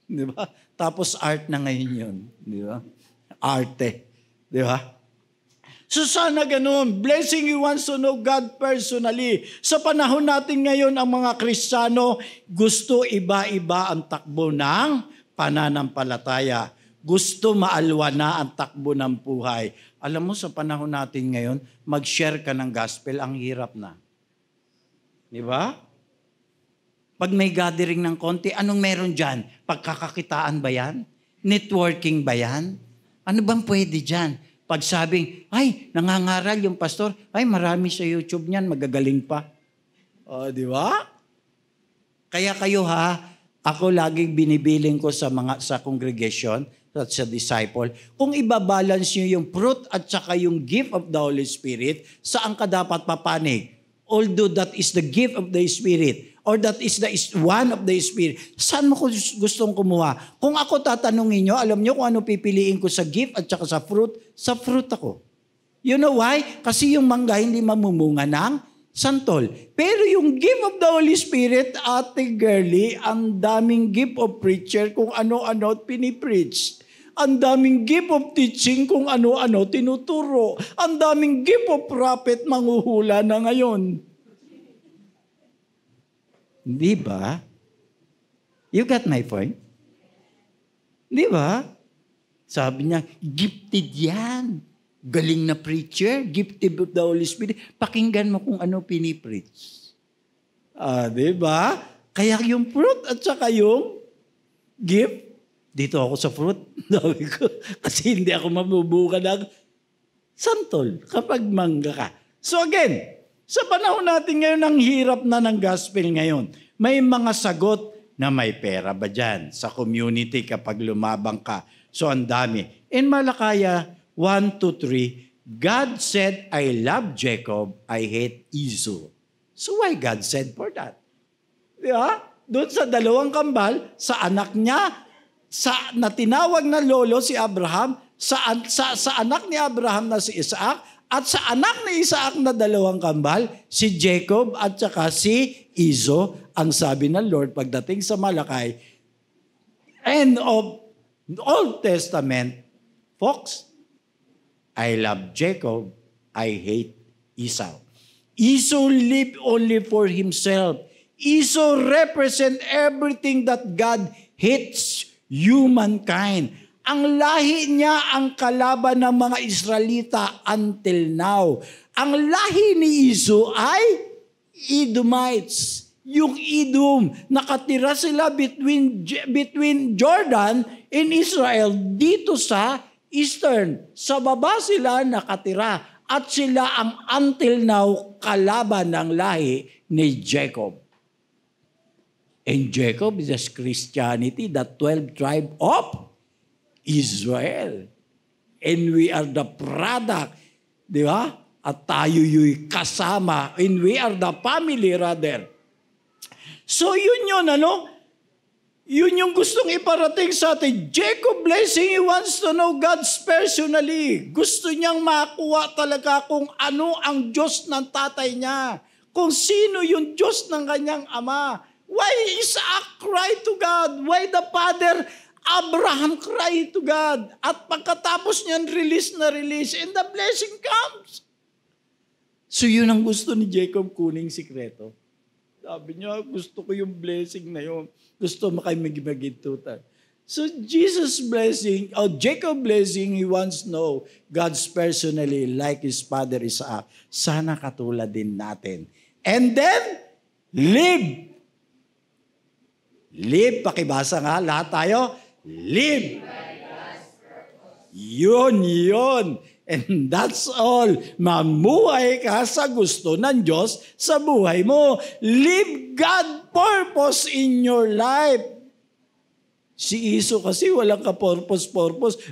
Diba? Tapos art na ngayon yun. Diba? Arte. Diba? So sana ganun. Blessing, he wants to know God personally. Sa panahon natin ngayon, ang mga Kristiyano, gusto iba-iba ang takbo ng pananampalataya. Gusto maalwa na ang takbo ng buhay. Alam mo, sa panahon natin ngayon, mag-share ka ng gospel, ang hirap na. Di ba? Pag may gathering ng konti, anong meron dyan? Pagkakakitaan ba yan? Networking ba yan? Ano bang pwede dyan? Pag sabing, ay, nangangaral yung pastor, ay, marami sa YouTube niyan, magagaling pa. O, di ba? Kaya kayo ako laging binibiling ko sa congregation at sa disciple, kung ibabalance nyo yung fruit at saka yung gift of the Holy Spirit, saan ka dapat papanig? Although that is the gift of the Spirit, or that is the one of the Spirit, saan mo gustong kumuha? Kung ako tatanungin nyo, alam nyo kung ano pipiliin ko sa gift at saka sa fruit ako. You know why? Kasi yung mangga hindi mamumunga ng santol. Pero yung gift of the Holy Spirit, Ate Girlie, ang daming gift of preacher kung ano-ano pinipreach. Ang daming gift of teaching kung ano-ano tinuturo. Ang daming gift of prophet manghuhula na ngayon. Di ba? You got my point? Di ba? Sabi niya, gifted yan. Galing na preacher, gifted of the Holy Spirit. Pakinggan mo kung ano pinipreach. Di ba? Kaya yung fruit at saka yung gift, dito ako sa fruit, sabi ko, kasi hindi ako mabubuka ng santol kapag mangga ka. So again, sa panahon natin ngayon, ang hirap na ng gospel ngayon. May mga sagot na may pera ba dyan sa community kapag lumabang ka? So ang dami. In Malakaya 1-3, God said, I love Jacob, I hate Esau. So why God said for that? Diba? Doon sa dalawang kambal, sa anak niya, na tinawag na lolo si Abraham, sa anak ni Abraham na si Isaac, at sa anak ni Isaac na dalawang kambal, si Jacob at saka si Esau, ang sabi ng Lord pagdating sa Malakay, end of Old Testament, folks, I love Jacob, I hate Esau. Esau lived only for himself. Esau represent everything that God hates humankind. Ang lahi niya ang kalaban ng mga Israelita until now. Ang lahi ni Esau ay Edomites. Yung Edom, nakatira sila between Jordan and Israel dito sa Eastern. Sa baba sila nakatira at sila ang until now kalaban ng lahi ni Jacob. And Jacob is just Christianity, the 12 tribe of Israel. And we are the product, di ba? At tayo yung kasama, and we are the family rather. So yun yun yung gustong iparating sa atin. Jacob blessing, he wants to know God's personally. Gusto niyang makuha talaga kung ano ang Diyos ng tatay niya. Kung sino yung Diyos ng kanyang ama. Why Isaac cried to God? Why the father Abraham cried to God? At pagkatapos niyan, release, and the blessing comes. So yun ang gusto ni Jacob kuning sikreto. Sabi niya, gusto ko yung blessing na yun. Gusto mo kayo magigintutan. So Jesus blessing, Jacob blessing, he wants to know God's personally like his father Isaac. Sana katulad din natin. And then, live. Live, pakibasa nga, lahat tayo. Live. Yun. And that's all. Mamuhay ka sa gusto ng Diyos sa buhay mo. Live God purpose in your life. Si Iso kasi walang ka-purpose.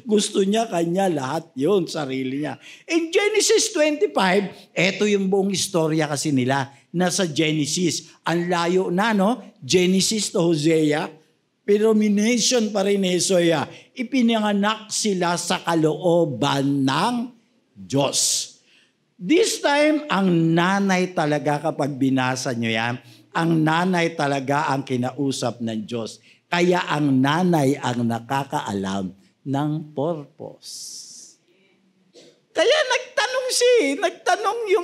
Gusto niya kanya lahat yun, sarili niya. In Genesis 25, eto yung buong istorya kasi nila. Nasa Genesis. Ang layo na, no? Genesis to Hosea. Pero mination pa rin ni Hosea. Ipinanganak sila sa kalooban ng Diyos. This time, ang nanay talaga kapag binasa nyo yan, ang nanay talaga ang kinausap ng Diyos. Kaya ang nanay ang nakakaalam ng purpose. Kaya nagtanong yung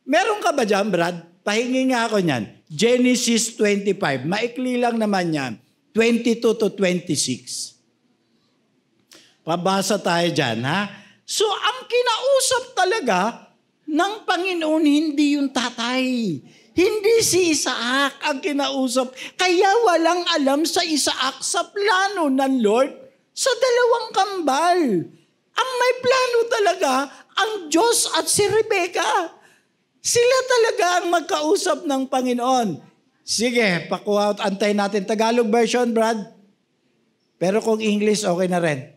meron ka ba dyan, Brad? Pahingi nga ako niyan. Genesis 25. Maikli lang naman yan. 22 to 26. Pabasa tayo dyan, ha? So, ang kinausap talaga ng Panginoon, hindi yung tatay. Hindi si Isaac ang kinausap. Kaya walang alam sa Isaac sa plano ng Lord sa dalawang kambal. Ang may plano talaga, ang Diyos at si Rebecca. Sila talaga ang magkausap ng Panginoon. Sige, pakuha, antay natin. Tagalog version, Brad. Pero kung English, okay na rin.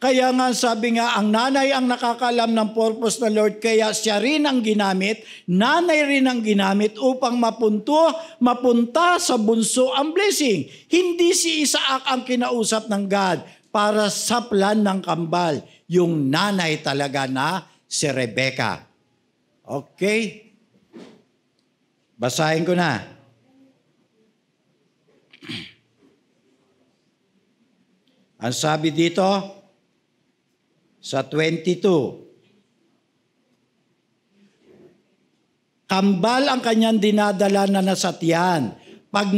Kaya nga sabi nga, ang nanay ang nakakaalam ng purpose ng Lord, kaya siya rin ang ginamit, nanay rin ang ginamit upang mapunta sa bunso ang blessing. Hindi si Isaac ang kinausap ng God para sa plan ng kambal. Yung nanay talaga na si Rebecca. Okay? Basahin ko na. Ang sabi dito, sa 22, kambal ang kanyang dinadala na nasatiyan. Pag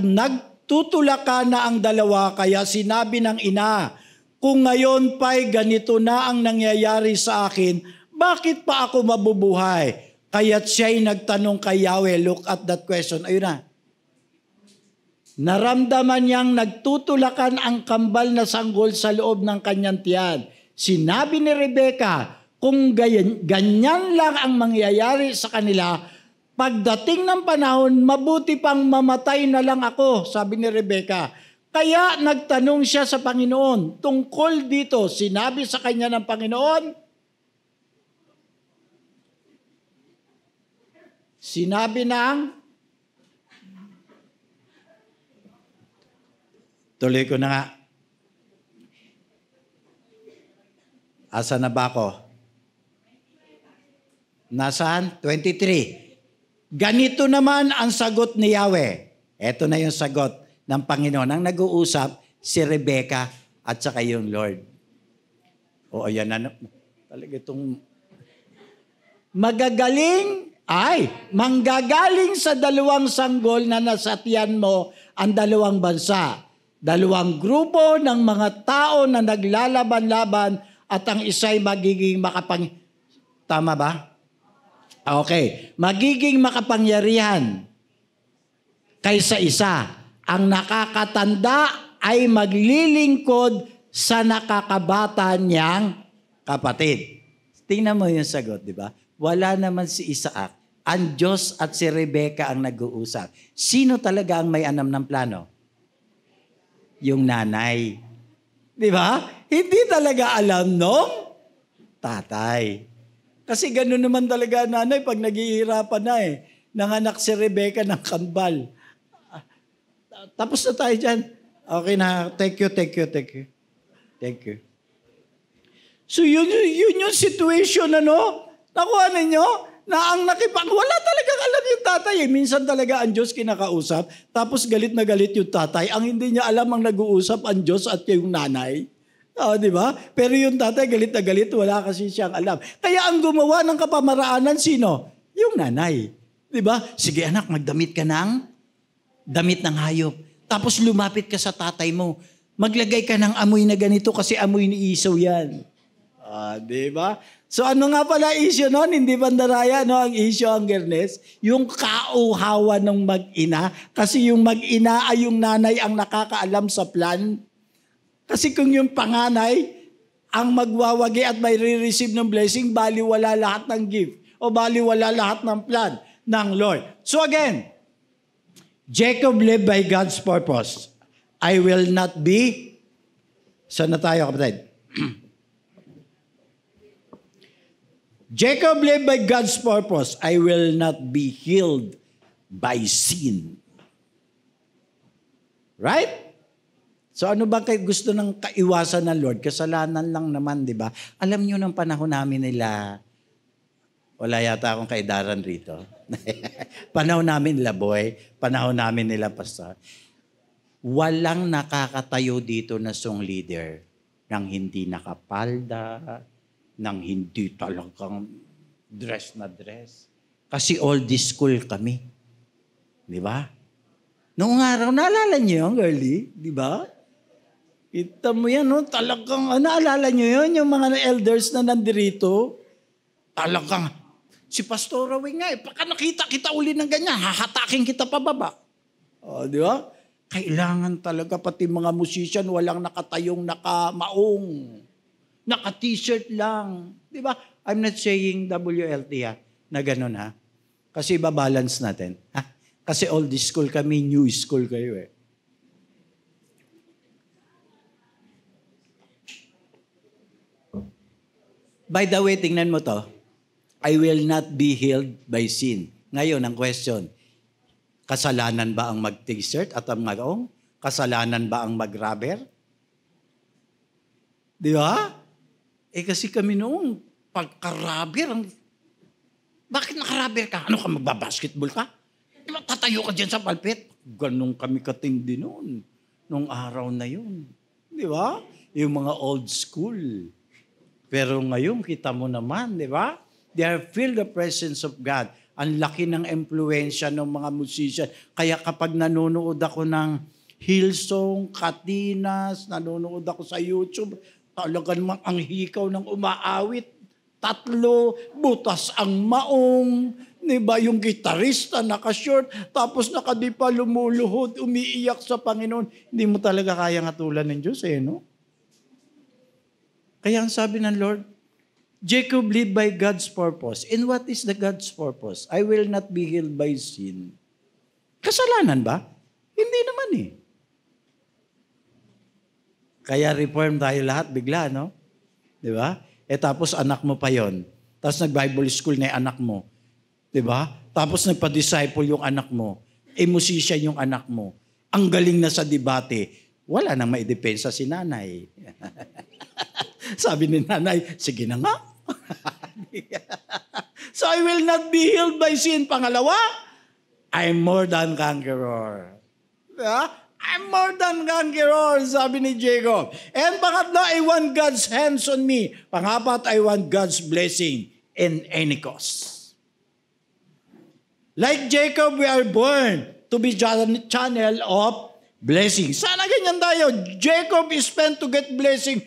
nagtutulakan na ang dalawa, kaya sinabi ng ina, kung ngayon pa'y ganito na ang nangyayari sa akin, bakit pa ako mabubuhay? Kaya't siya'y nagtanong kay Yahweh. Look at that question. Ayun na. Naramdaman niyang nagtutulakan ang kambal na sanggol sa loob ng kanyang tiyan. Sinabi ni Rebecca, kung ganyan lang ang mangyayari sa kanila, pagdating ng panahon, mabuti pang mamatay na lang ako, sabi ni Rebecca. Kaya nagtanong siya sa Panginoon tungkol dito. Sinabi sa kanya ng Panginoon, tuloy ko na nga. Asa na ba ako? Nasaan? 23. Ganito naman ang sagot ni Yahweh. Ito na yung sagot ng Panginoon. Ang nag-uusap, si Rebecca at saka yung Lord. O ayan na. Talaga itong manggagaling sa dalawang sanggol na nasatiyan mo ang dalawang bansa. Dalawang grupo ng mga tao na naglalaban-laban at ang isa'y magiging Tama ba? Okay. Magiging makapangyarihan kaysa isa. Ang nakakatanda ay maglilingkod sa nakakabata niyang kapatid. Tingnan mo yung sagot, di ba? Wala naman si Isaac. Ang Diyos at si Rebecca ang nag-uusap. Sino talaga ang may anam ng plano? Yung nanay. Di ba? Hindi talaga alam nung tatay. Kasi gano'n naman talaga nanay pag naghihirapan na eh. Nanganak si Rebecca ng kambal. Tapos na tayo dyan. Okay na. Thank you. So yun yung situation, nakuha ninyo? Na ang wala talagang alam yung tatay eh. Minsan talaga ang Diyos kinakausap, tapos galit na galit yung tatay. Ang hindi niya alam ang nag-uusap ang Diyos at yung nanay. Di ba? Pero yung tatay galit na galit, wala kasi siyang alam. Kaya ang gumawa ng kapamaraanan, sino? Yung nanay. Di ba? Sige anak, magdamit ka ng damit ng hayop. Tapos lumapit ka sa tatay mo. Maglagay ka ng amoy na ganito kasi amoy ni Isaw yan. Di ba? So ano nga pala issue nun? Hindi bandaraya, ang issue ang Gernes? Yung kauhawan ng mag-ina. Kasi yung mag-ina ay yung nanay ang nakakaalam sa plan Kasi kung yung panganay ang magwawagi at may re-receive ng blessing, baliwala lahat ng gift o baliwala lahat ng plan ng Lord. So again, Jacob lived by God's purpose. I will not be... Saan na tayo, kapatid? Jacob lived by God's purpose. I will not be healed by sin. Right? So ano ba kayo gusto ng kaiwasan ng Lord? Kasalanan lang naman, di ba? Alam niyo ng panahon namin nila, wala yata akong kaidaran rito. Panahon namin nila, boy. Panahon namin nila, pastor. Walang nakakatayo dito na song leader nang hindi nakapalda, nang hindi talagang dress na dress. Kasi old school kami. Di ba? Noong araw, naalala niyo yung girlie? Di ba? Kita mo yan, no? Talagang, naalala niyo yun? Yung mga elders na nandirito? Talagang, si Pastor Rawing nga, pagka nakita kita uli ng ganyan, hahatakin kita pababa. O, di ba? Kailangan talaga, pati mga musician, walang nakatayong nakamaong. Naka-t-shirt lang. Di ba? I'm not saying WLT na ganun ha. Kasi ibabalance natin. Ha? Kasi old school kami, new school kayo eh. By the way, tingnan mo to. I will not be healed by sin. Ngayon, ang question, kasalanan ba ang mag-t-shirt at ang mag-ong? Kasalanan ba ang mag-rubber? Di ba? Kasi kami noong pagka-rubber, bakit naka-rubber ka? Ano ka, magbabasketball ka? Diba, tatayo ka dyan sa palpit? Ganun kami katindi noon, nung araw na yun. Di ba? Yung mga old school. Pero ngayon, kita mo naman, di ba? They are filled the presence of God. Ang laki ng impluensya ng mga musician. Kaya kapag nanonood ako ng Hillsong, Katinas, nanonood ako sa YouTube, talaga namang ang hikaw ng umaawit. 3, butas ang maong, diba? Yung gitarista naka-short, tapos nakadipa lumuluhod, umiiyak sa Panginoon. Hindi mo talaga kaya ngatulan ng Diyos no? Kaya ang sabi ng Lord, Jacob lived by God's purpose. And what is the God's purpose? I will not be healed by sin. Kasalanan ba? Hindi naman Kaya reform tayo lahat bigla, no? Di ba? Tapos anak mo pa yon. Tapos nag-Bible school na yung anak mo. Di ba? Tapos nagpa-disciple yung anak mo. Musician yung anak mo. Ang galing na sa debate. Wala nang maidepensa si nanay. Sabi ni nanay, sige na nga. So I will not be healed by sin. Pangalawa, I'm more than conqueror. I'm more than conqueror, sabi ni Jacob. And pangatlo, I want God's hands on me. Pangapat, I want God's blessing in any cost. Like Jacob, we are born to be channel of blessing. Sana ganyan tayo. Jacob is meant to get blessing.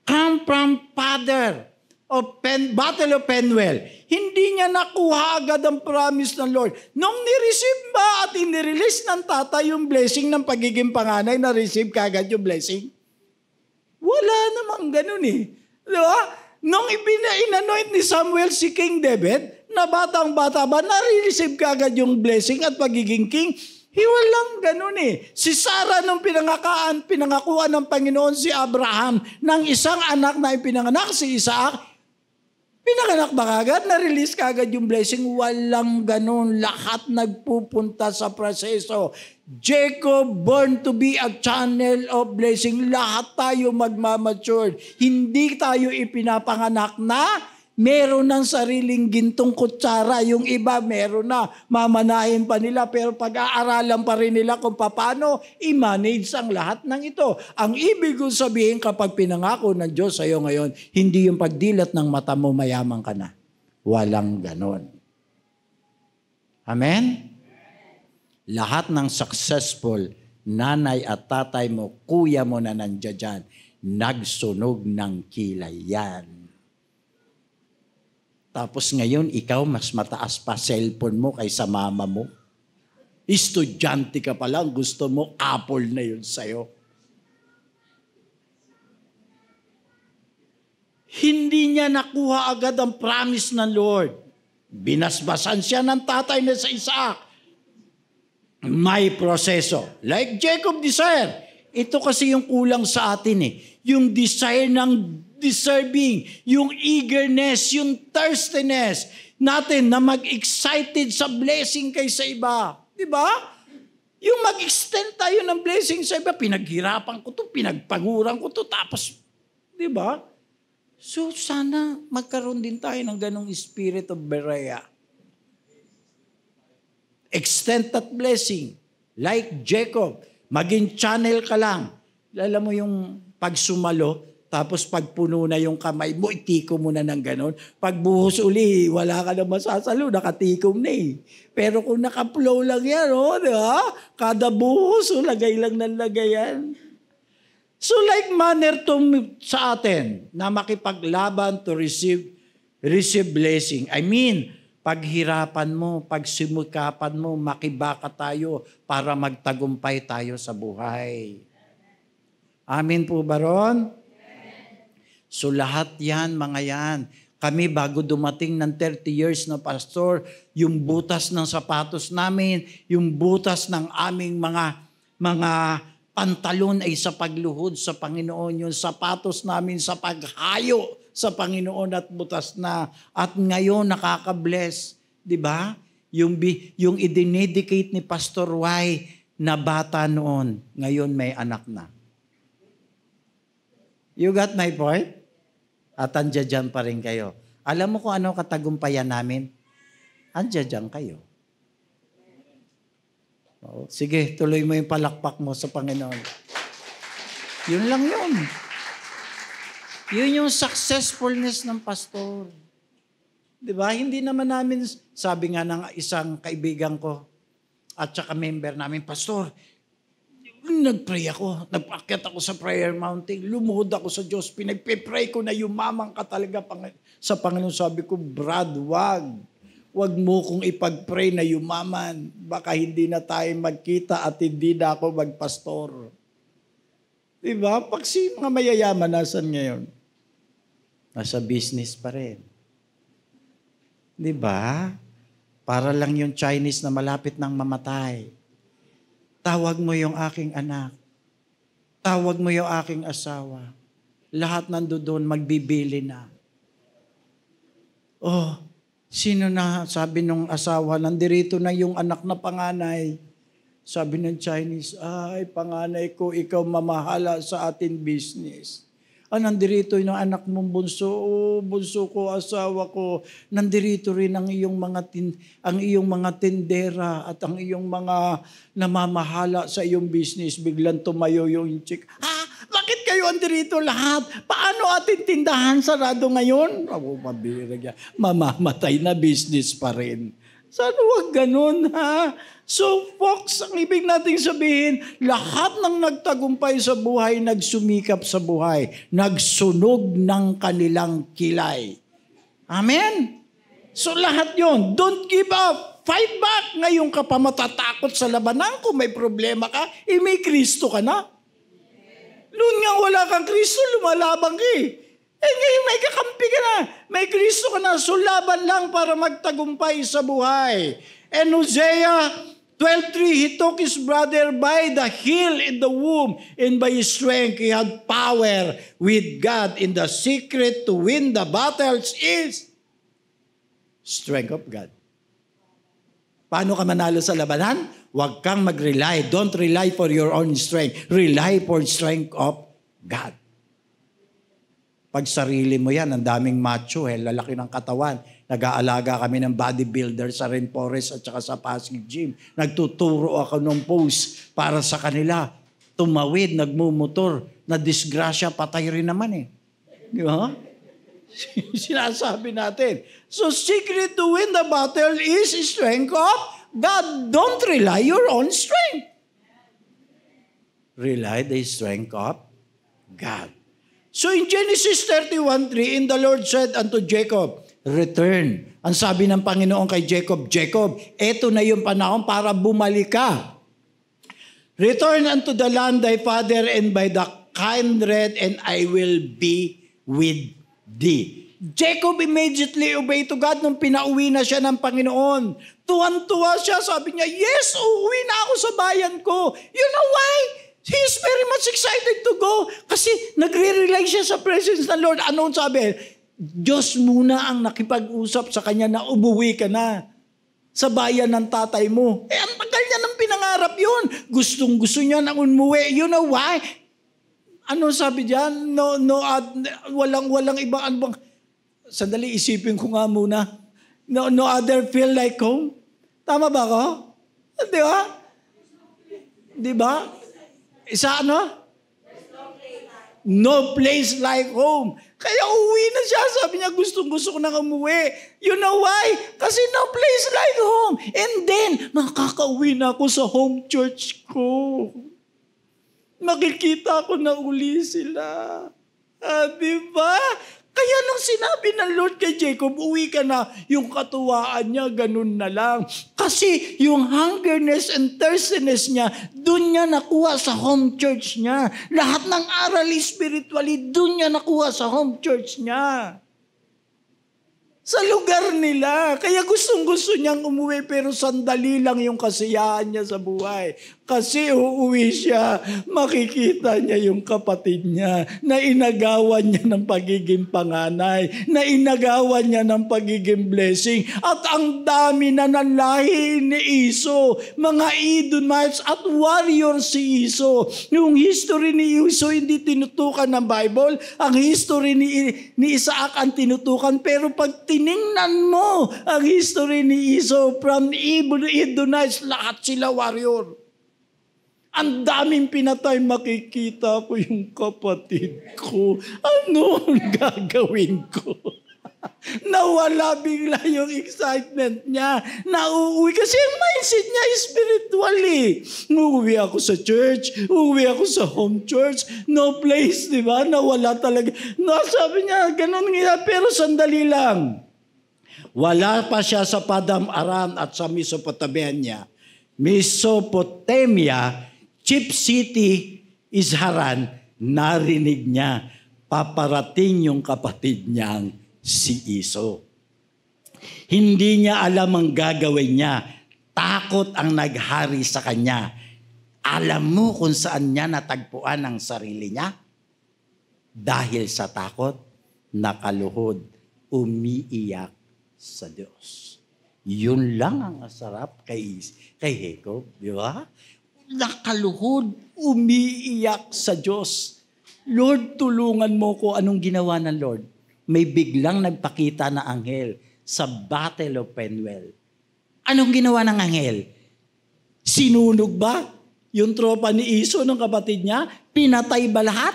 Come from father of Battle of Penuel. Hindi niya nakuha agad ang promise ng Lord. Nung ni-receive ba at inirelease ng tatay yung blessing ng pagiging panganay, na-receive kagad yung blessing? Wala namang ganun Diba? Nung inanoint ni Samuel si King David, na batang-bata ba, na-receive kagad yung blessing at pagiging king? Walang ganun Si Sarah nung pinangakuan ng Panginoon si Abraham ng isang anak na ipinanganak si Isaac, pinanganak ba kagad? Na-release kagad yung blessing? Walang ganun. Lahat nagpupunta sa proseso. Jacob, born to be a channel of blessing. Lahat tayo magmamature. Hindi tayo ipinapanganak na meron ng sariling gintong kutsara. Yung iba meron na. Mamanahin pa nila pero pag-aaralan pa rin nila kung paano i-manage ang lahat ng ito. Ang ibig kong sabihin kapag pinangako ng Diyos sa iyo ngayon, hindi yung pagdilat ng mata mo mayaman ka na. Walang ganon. Amen? Lahat ng successful nanay at tatay mo, kuya mo na nandiyan dyan, nagsunog ng kilay yan. Tapos ngayon, ikaw mas mataas pa cellphone mo kaysa mama mo. Estudyante ka pa lang, gusto mo, Apple na yun sa'yo. hindi niya nakuha agad ang promise ng Lord. Binasbasan siya ng tatay na sa Isaac. May proseso. Like Jacob desire. Ito kasi yung kulang sa atin eh. Yung desire ng deserving, yung eagerness, yung thirstiness natin na mag-excited sa blessing kaysa iba. Diba? Yung mag-extend tayo ng blessing sa iba, pinaghirapan ko to, pinagpaguran ko to, tapos, diba? So sana magkaroon din tayo ng ganong spirit of Berea. Extend that blessing. Like Jacob, maging channel ka lang. Alam mo yung pagsumalo, tapos pagpuno na yung kamay mo, itiko mo na ng ganon. Pagbuhos uli, wala ka na masasalo, nakatikom na eh. Pero kung naka-flow lang yan, di ba? Kada buhos, lagay lang ng lagayan. So like manner to sa atin na makipaglaban to receive blessing. I mean, paghirapan mo, pagsimukapan mo, makibaka tayo para magtagumpay tayo sa buhay. Amen po ba ron? So lahat yan, mga yan. Kami bago dumating ng 30 years na pastor, yung butas ng sapatos namin, yung butas ng aming mga pantalon ay sa pagluhod sa Panginoon. Yung sapatos namin sa paghayo sa Panginoon at butas na. At ngayon nakaka-bless. Diba? Yung idinedicate ni Pastor Y na bata noon, ngayon may anak na. You got my point? At andyan pa rin kayo. Alam mo kung ano katagumpayan namin? Andyan kayo. Oh, sige, tuloy mo yung palakpak mo sa Panginoon. Yun lang yun. Yun yung successfulness ng pastor. Diba? Hindi naman namin, sabi nga ng isang kaibigan ko at saka member namin, Pastor, nag-pray ako, nag-akyat ako sa prayer mountain, lumuhod ako sa Diyos, pinagpe-pray ko na yumamang ka talaga sa Panginoon. Sabi ko, Brad, wag mo kong ipag-pray na yumaman. Baka hindi na tayo magkita at hindi na ako magpastor. Diba? Pag si mga mayayaman, nasan ngayon? Nasa business pa rin. Diba? Para lang yung Chinese na malapit nang mamatay. Tawag mo yung aking anak. Tawag mo yung aking asawa. Lahat nandoon magbibili na. Oh, sino na? Sabi nung asawa, nandirito na yung anak na panganay. Sabi ng Chinese, ay, panganay ko, ikaw mamahala sa atin business. Nandirito yung anak mong bunso. Oh, bunso ko, asawa ko. Nandirito rin ang iyong mga tindera at ang iyong mga namamahala sa iyong business. Biglang tumayo yung chick. Bakit kayo andirito lahat? Paano ating tindahan sarado ngayon? Mabirag yan. Mamamatay na business pa rin. Sana wag ganun, ha? So, folks, ang ibig nating sabihin, lahat ng nagtagumpay sa buhay, nagsumikap sa buhay, nagsunog ng kanilang kilay. Amen? So, lahat yon, don't give up. Fight back. Ngayon ka pa matatakot sa labanan. Kung may problema ka, may Kristo ka na. Noon nga wala kang Kristo, lumalabang ka eh. Ngayon may kakampi ka na. May Kristo ka na. So, laban lang para magtagumpay sa buhay. And Hosea 12:3, he took his brother by the heel in the womb, and by his strength he had power with God. In the secret to win the battles is strength of God. Paano ka manalo sa labanan? Huwag kang mag-rely. Don't rely for your own strength. Rely for strength of God. Pag sarili mo yan, ang daming macho, lalaki ng katawan. Nag-aalaga kami ng bodybuilder sa Rainforest at saka sa Pasig Gym. Nagtuturo ako ng pose para sa kanila. Tumawid, nagmumotor, na disgrasya, patay rin naman eh. Di ba? Sinasabi natin. So, secret to win the battle is strength of God. Don't rely your own strength. Rely the strength of God. So in Genesis 31:3, and the Lord said unto Jacob, return. Ang sabi ng Panginoon kay Jacob, Jacob, eto na yung panahon para bumalik ka. Return unto the land thy father and by the kindred, and I will be with D. Jacob immediately obeyed to God nung pinauwi na siya ng Panginoon. Tuwan-tuwa siya. Sabi niya, yes, uuwi na ako sa bayan ko. You know why? He is very much excited to go. Kasi nagre-rely siya sa presence ng Lord. Anong sabi? Diyos muna ang nakipag-usap sa kanya na umuwi ka na sa bayan ng tatay mo. Ang tagal niya ng pinangarap yun. Gustong-gusto niya na umuwi. You know why? Ano sabi diyan? Walang ibang. Sandali, isipin ko nga muna. No other feel like home. Tama ba ako? Di ba? Di ba? Isa ano? No place like home. Kaya uwi na siya. Sabi niya, gustong-gusto ko nang umuwi. You know why? Kasi no place like home. And then, nakakauwi na ako sa home church ko. Makikita ko na uli sila. Diba? Kaya nung sinabi ng Lord kay Jacob, uwi ka na, yung katuwaan niya, ganun na lang. Kasi yung hungerness and thirstiness niya, dun niya nakuha sa home church niya. Lahat ng aral spiritually, dun niya nakuha sa home church niya. Sa lugar nila. Kaya gustong-gusto niyang umuwi pero sandali lang yung kasiyahan niya sa buhay. Kasi uuwi siya, makikita niya yung kapatid niya na inagawan niya ng pagiging panganay, na inagawan niya ng pagiging blessing. At ang dami na ng lahi ni Iso, mga Edomites at warriors si Iso. Yung history ni Iso hindi tinutukan ng Bible, ang history ni Isaac ang tinutukan. Pero pag tiningnan mo ang history ni Iso from Edomites, lahat sila warrior. Ang daming pinatay, makikita ko yung kapatid ko. Ano ang gagawin ko? Nawala bigla yung excitement niya. Nauuwi kasi ang mindset niya spiritually. Uuwi ako sa church, uuwi ako sa home church, no place, di ba? Nawala talaga. Sabi niya, ganun nga, pero sandali lang. Wala pa siya sa Padam Aram at sa Mesopotamia. Chief City is Haran, narinig niya, paparating yung kapatid niyang si Iso. Hindi niya alam ang gagawin niya. Takot ang naghari sa kanya. Alam mo kung saan niya natagpuan ang sarili niya? Dahil sa takot, nakaluhod, umiiyak sa Diyos. Yun lang ang masarap kay Jacob, di ba? Nakaluhod, umiiyak sa Diyos. Lord, tulungan mo ko. Anong ginawa ng Lord? May biglang nagpakita na anghel sa Battle of Penuel. Anong ginawa ng anghel? Sinunog ba yung tropa ni Iso ng kapatid niya? Pinatay ba lahat?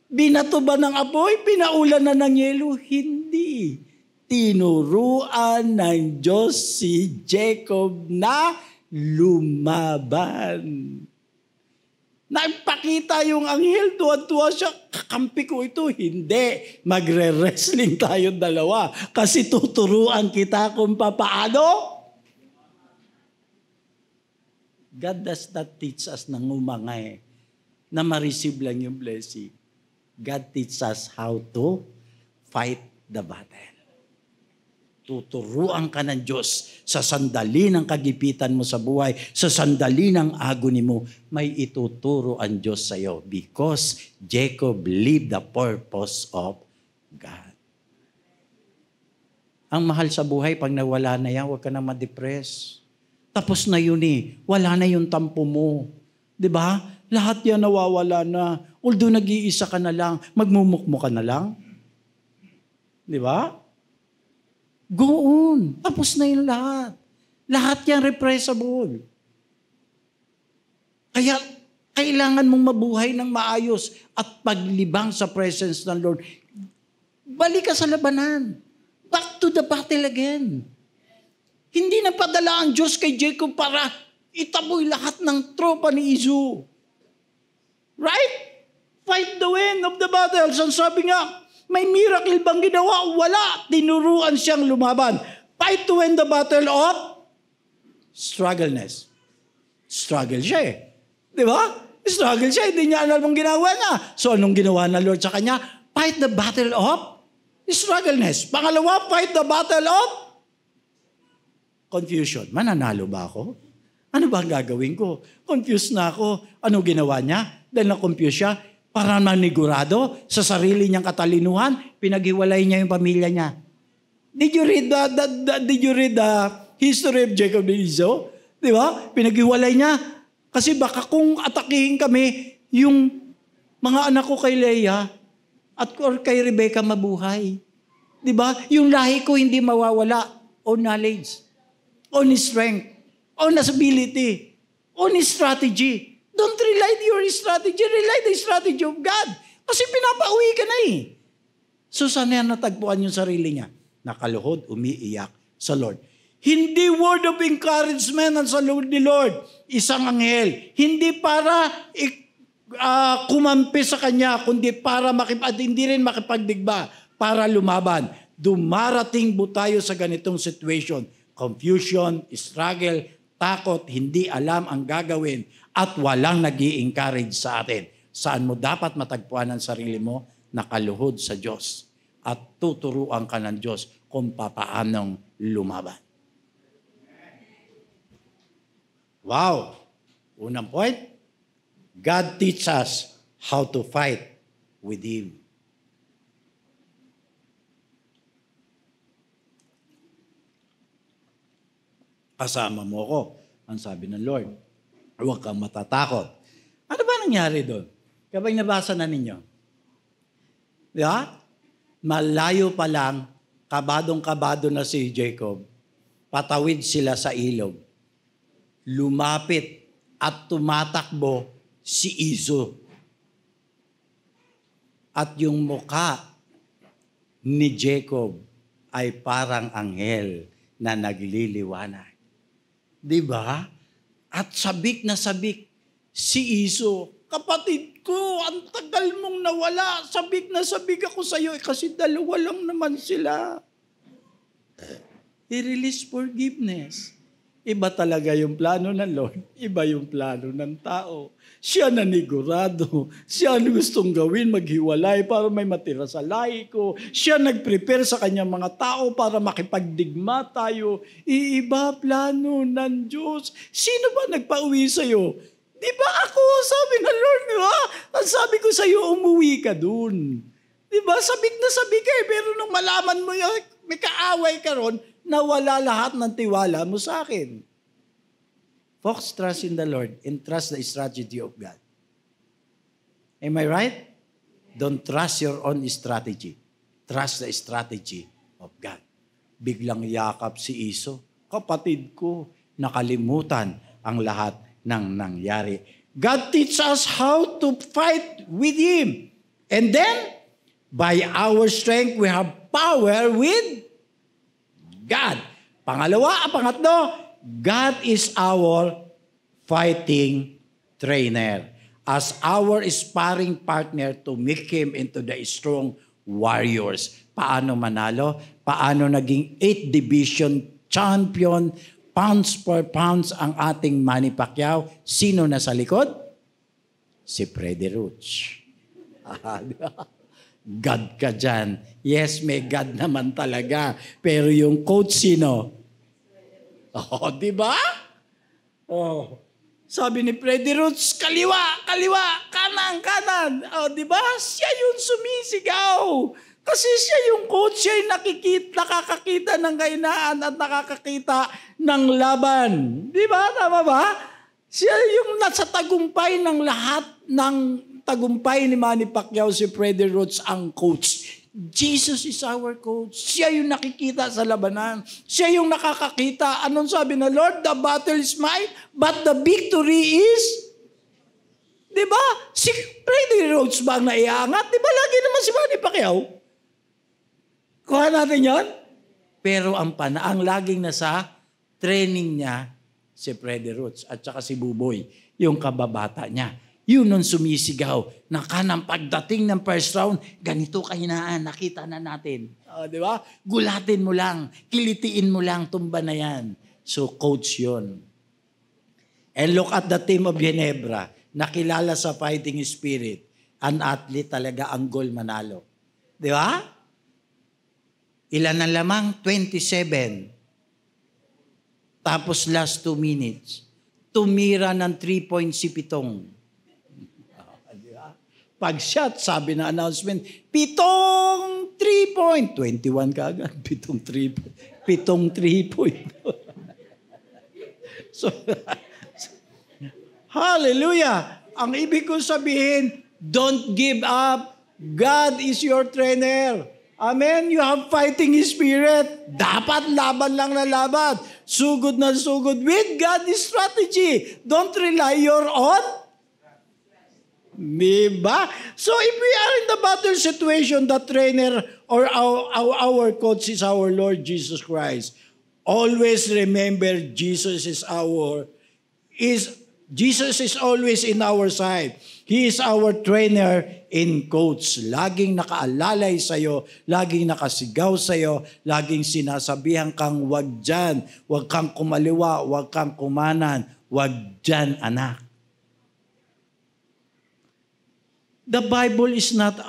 Binato ba ng apoy? Pinaulan na ng yelo? Hindi. Tinuruan ng Diyos si Jacob na lumaban. Nagpakita yung anghel, tuwa-tuwa siya, kakampi ko ito. Hindi, magre-wrestling tayo dalawa kasi tuturuan kita kung papaano. God does not teach us na ngumangay, na ma-receive lang yung blessing. God teaches us how to fight the battle. Tuturuan ka ng Diyos sa sandali ng kagipitan mo sa buhay, sa sandali ng agony mo, may ituturo ang Diyos sa iyo because Jacob lived the purpose of God. Ang mahal sa buhay, pag nawala na yan, huwag ka na ma-depress. Tapos na yun eh. Wala na yung tampo mo. Diba? Lahat yan nawawala na. Although nag-iisa ka na lang, magmumukmo ka na lang. Diba? Go on. Tapos na yung lahat. Lahat yan repressible. Kaya kailangan mong mabuhay ng maayos at paglibang sa presence ng Lord. Balik ka sa labanan. Back to the battle again. Hindi na padala ang Diyos kay Jacob para itaboy lahat ng tropa ni Iso. Right? Fight the wind of the battles. Ang sabi nga, may miracle bang ginawa? Wala. Tinuruan siyang lumaban. Fight to win the battle of struggleness. Struggle siya eh. Di ba? Struggle siya. Hindi niya alam ang ginawa niya. So anong ginawa na Lord sa kanya? Fight the battle of Struggleness. Pangalawa, fight the battle of confusion. Mananalo ba ako? Ano ba ang gagawin ko? Confused na ako. Ano ginawa niya? Dahil na-confuse siya, para manigurado sa sarili niyang katalinuhan, pinaghiwalay niya yung pamilya niya. Did you read the history of Jacob and Esau? Di ba? Pinaghiwalay niya. Kasi baka kung atakihin kami, yung mga anak ko kay Leah at or kay Rebecca mabuhay. Di ba? Yung lahi ko hindi mawawala. On knowledge, on strength, on ability, on strategy. Don't rely on your strategy. Rely on the strategy of God. Kasi pinapauwi ka na eh. So saan yan natagpuan yung sarili niya? Nakaluhod, umiiyak sa Lord. Hindi word of encouragement ang sa Lord ni Lord. Isang anghel. Hindi para kumampi sa kanya, kundi para hindi rin makipagdigba, para lumaban. Dumarating po tayo sa ganitong situation. Confusion, struggle, takot, hindi alam ang gagawin, at walang nag-i-encourage sa atin. Saan mo dapat matagpuan ang sarili mo? Nakaluhod sa Diyos. At tuturuan ka ng Diyos kung papaanong lumaban. Wow! Unang point, God teaches us how to fight with Him. Kasama mo ko, ang sabi ng Lord. Huwag kang matatakot. Ano ba nangyari doon? Kapag nabasa na ninyo? Di ba? Malayo pa lang, kabadong-kabado na si Jacob. Patawid sila sa ilog. Lumapit at tumatakbo si Esau. At yung muka ni Jacob ay parang anghel na nagliliwanag. Di ba? At sabik na sabik si Esau. Kapatid ko, ang tagal mong nawala. Sabik na sabik ako sa iyo. Kasi dalawa lang naman sila. I-release forgiveness. Iba talaga yung plano ng Lord. Iba yung plano ng tao. Siya nanigurado. Siya gustong gawin, maghiwalay para may matira sa lahi ko. Siya nag-prepare sa kanyang mga tao para makipagdigma tayo. Iiba plano ng Diyos. Sino ba nagpauwi sa'yo? Di ba ako? Sabi ng Lord, di ba? Ang sabi ko sa'yo, umuwi ka dun. Di ba? Sabik na sabik ka eh. Pero nung malaman mo yun, may kaaway ka ron, nawala lahat ng tiwala mo sa akin. Folks, trust in the Lord and trust the strategy of God. Am I right? Don't trust your own strategy. Trust the strategy of God. Biglang yakap si Esau. Kapatid ko, nakalimutan ang lahat ng nangyari. God teaches us how to fight with Him. And then, by our strength, we have power with God. Pangatlo, God is our fighting trainer. As our sparring partner to make Him into the strong warriors. Paano manalo? Paano naging 8th division champion, pounds per pounds ang ating Manny Pacquiao? Sino na sa likod? Si Freddie Roach. God ka dyan. Yes, may God naman talaga. Pero yung coach sino? Oh, di ba? Oh. Sabi ni Freddie Roach, kaliwa, kanan. Oh, di ba? Siya yung sumisigaw. Kasi siya yung coach, siya yung nakakakita ng kainaan at nakakakita ng laban. Di ba? Tama ba? Siya yung nasa tagumpay ng lahat ng tagumpay ni Manny Pacquiao, si Freddie Roach ang coach. Jesus is our coach. Siya yung nakikita sa labanan. Siya yung nakakakita. Anong sabi na Lord? The battle is mine, but the victory is... Diba? Si Freddie Roach ba ang naiangat? Diba lagi naman si Manny Pacquiao? Kuha natin yon. Pero ang laging nasa training niya, si Freddie Roach at saka si Buboy, yung kababata niya. Yun nung sumisigaw na kanang pagdating ng first round, ganito kahinaan, nakita na natin. Di ba? Gulatin mo lang, kilitiin mo lang, tumba na yan. So coach yun. And look at the team of Ginebra, nakilala sa fighting spirit. An athlete talaga ang goal manalo. Di ba? Ilan na lamang? 27. Tapos last 2 minutes, tumira ng 3 point si Pitong. Pag shot, sabi na announcement, Pitong 3 point. 21 ka agad, Pitong 3 point. Pitong 3 point. So, hallelujah! Ang ibig kong sabihin, don't give up. God is your trainer. Amen? You have fighting spirit. Dapat laban lang na laban. Sugod na sugod with God's strategy. Don't rely your own. Diba? So if we are in the battle situation, the trainer or our coach is our Lord Jesus Christ. Always remember Jesus is always in our side. He is our trainer in coach. Laging nakaalalay sa'yo, laging nakasigaw sa'yo, laging sinasabihan kang wag dyan, wag kang kumaliwa, wag kang kumanan, wag dyan anak. The Bible is not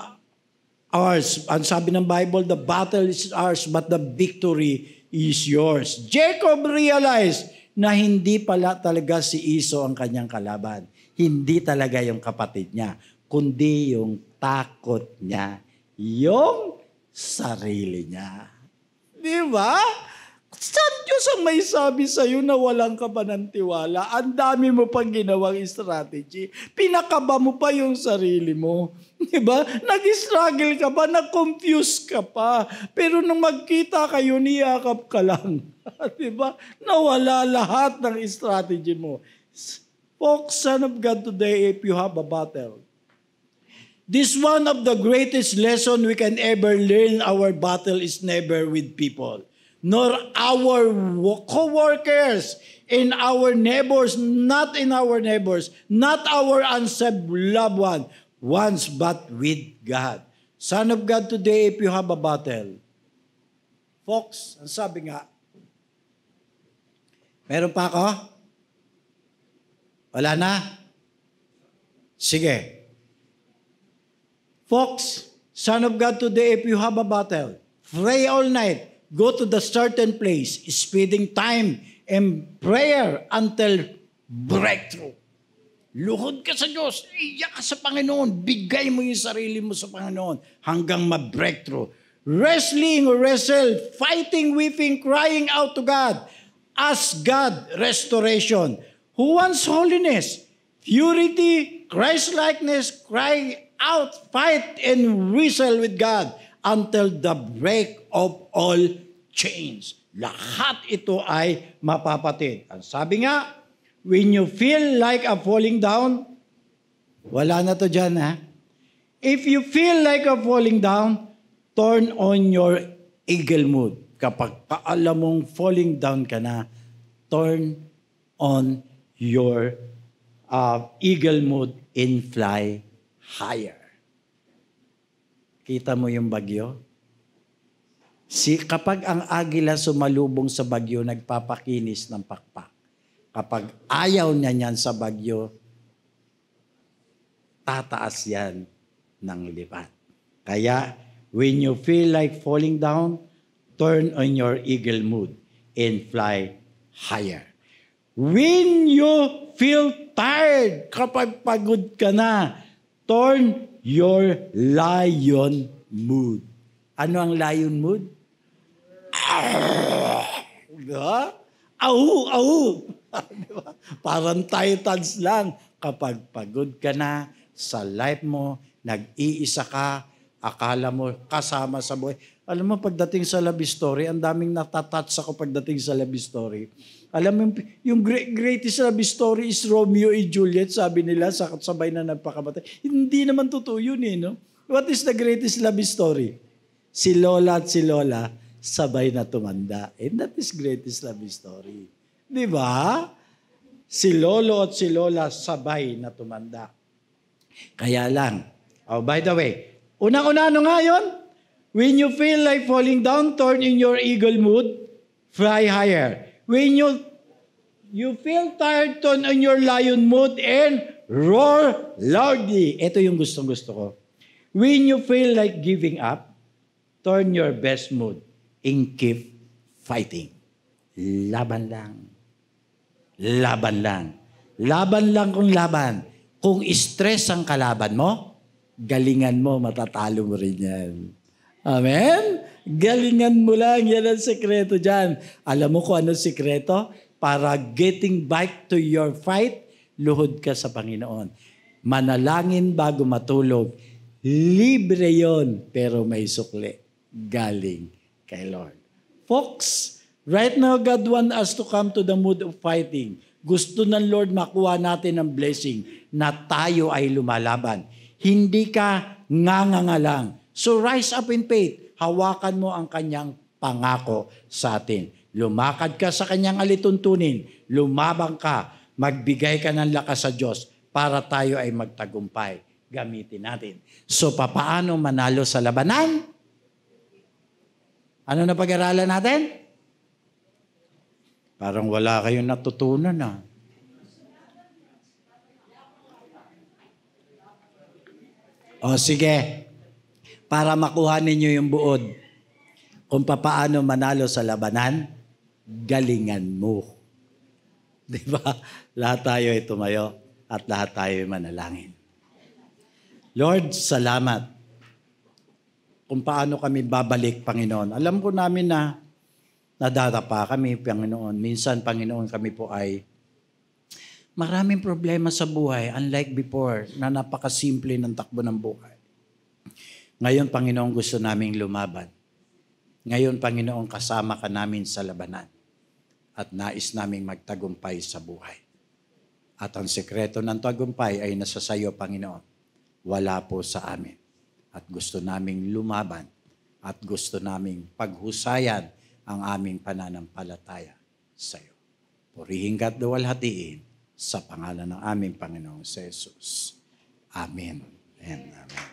ours. Ang sabi ng Bible, the battle is ours, but the victory is yours. Jacob realized na hindi pala talaga si Esau ang kanyang kalaban. Hindi talaga yung kapatid niya, kundi yung takot niya, yung sarili niya. Di ba? Saan Diyos ang may sabi sa'yo na walang ka pa ng tiwala? Ang dami mo pang ginawang strategy. Pinakaba mo pa yung sarili mo. Di ba? Nag-struggle ka pa, nag-confuse ka pa. Pero nung magkita kayo, niyakap ka lang. Di ba? Nawala lahat ng strategy mo. Folks, Son of God today, if you have a battle, this one of the greatest lesson we can ever learn. Our battle is never with people, nor our co-workers, in our neighbors, not in our neighbors, not our unsaved loved ones, but with God. Son of God today, if you have a battle, folks, ang sabi nga, meron pa ako? Wala na? Sige. Folks, Son of God today, if you have a battle, pray all night, go to the certain place, spending time in prayer until breakthrough. Luhod ka sa Diyos, iyak ka sa Panginoon, bigay mo yung sarili mo sa Panginoon hanggang ma-breakthrough. Wrestling or wrestle, fighting, weeping, crying out to God. Ask God restoration. Who wants holiness, purity, Christ-likeness, cry out, fight, and wrestle with God until the break of all chains. Lahat ito ay mapapatid. Ang sabi nga, when you feel like a falling down, wala na to dyan, ha? If you feel like a falling down, turn on your eagle mood. Kapag alam mong falling down ka na, turn on your eagle mood and fly higher. Kita mo yung bagyo? Kapag ang agila sumalubong sa bagyo, nagpapakinis ng pakpak. Kapag ayaw niya niyan sa bagyo, tataas yan ng lipat. Kaya, when you feel like falling down, turn on your eagle mood and fly higher. When you feel tired, kapag pagod ka na, turn your lion mood. Ano ang lion mood? Diba? Ahu! Diba? Parang titans lang. Kapag pagod ka na sa life mo, nag-iisa ka, akala mo kasama sa buhay. Alam mo, pagdating sa love story, ang daming natatouch ako pagdating sa love story. Alam mo, yung greatest love story is Romeo and Juliet, sabi nila, sabay na nagpakamatay. Hindi naman totoo yun no? What is the greatest love story? Si Lola at si Lola, sabay na tumanda. And that is greatest love story. Di ba? Si Lolo at si Lola, sabay na tumanda. Kaya lang, by the way, unang-una ano nga yun? When you feel like falling down, turn in your eagle mood, fly higher. When you feel tired, turn on your lion mood and roar loudly. Ito yung gustong-gusto ko. When you feel like giving up, turn your best mood and keep fighting. Laban lang. Laban lang. Laban lang kung laban. Kung stress ang kalaban mo, galingan mo, matatalo mo rin yan. Amen? Galingan mo lang. Yan ang sekreto dyan. Alam mo kung ano sekreto? Para getting back to your fight, luhod ka sa Panginoon. Manalangin bago matulog. Libre yon, pero may sukli. Galing kay Lord. Folks, right now God wants us to come to the mood of fighting. Gusto ng Lord makuha natin ang blessing na tayo ay lumalaban. Hindi ka nganga lang. So rise up in faith. Hawakan mo ang kanyang pangako sa atin. Lumakad ka sa kanyang alituntunin. Lumabang ka. Magbigay ka ng lakas sa Diyos para tayo ay magtagumpay. Gamitin natin. So papaano manalo sa labanan? Ano na pag-aralan natin? Parang wala kayong natutunan na. O sige, para makuha ninyo yung buod kung papaano manalo sa labanan, galingan mo. Di ba? Lahat tayo ay tumayo at lahat tayo ay manalangin. Lord, salamat kung paano kami babalik, Panginoon. Alam ko namin na nadadapa kami, Panginoon. Minsan, Panginoon, kami po ay maraming problema sa buhay, unlike before, na napakasimple ng takbo ng buhay. Ngayon, Panginoon, gusto naming lumaban. Ngayon, Panginoon, kasama ka namin sa labanan. At nais naming magtagumpay sa buhay. At ang sekreto ng tagumpay ay nasa sayo, Panginoon. Wala po sa amin. At gusto naming lumaban. At gusto naming paghusayan ang aming pananampalataya sa iyo. Purihin ka at duwalhatiin sa pangalan ng aming Panginoong Jesus. Amen. And amen.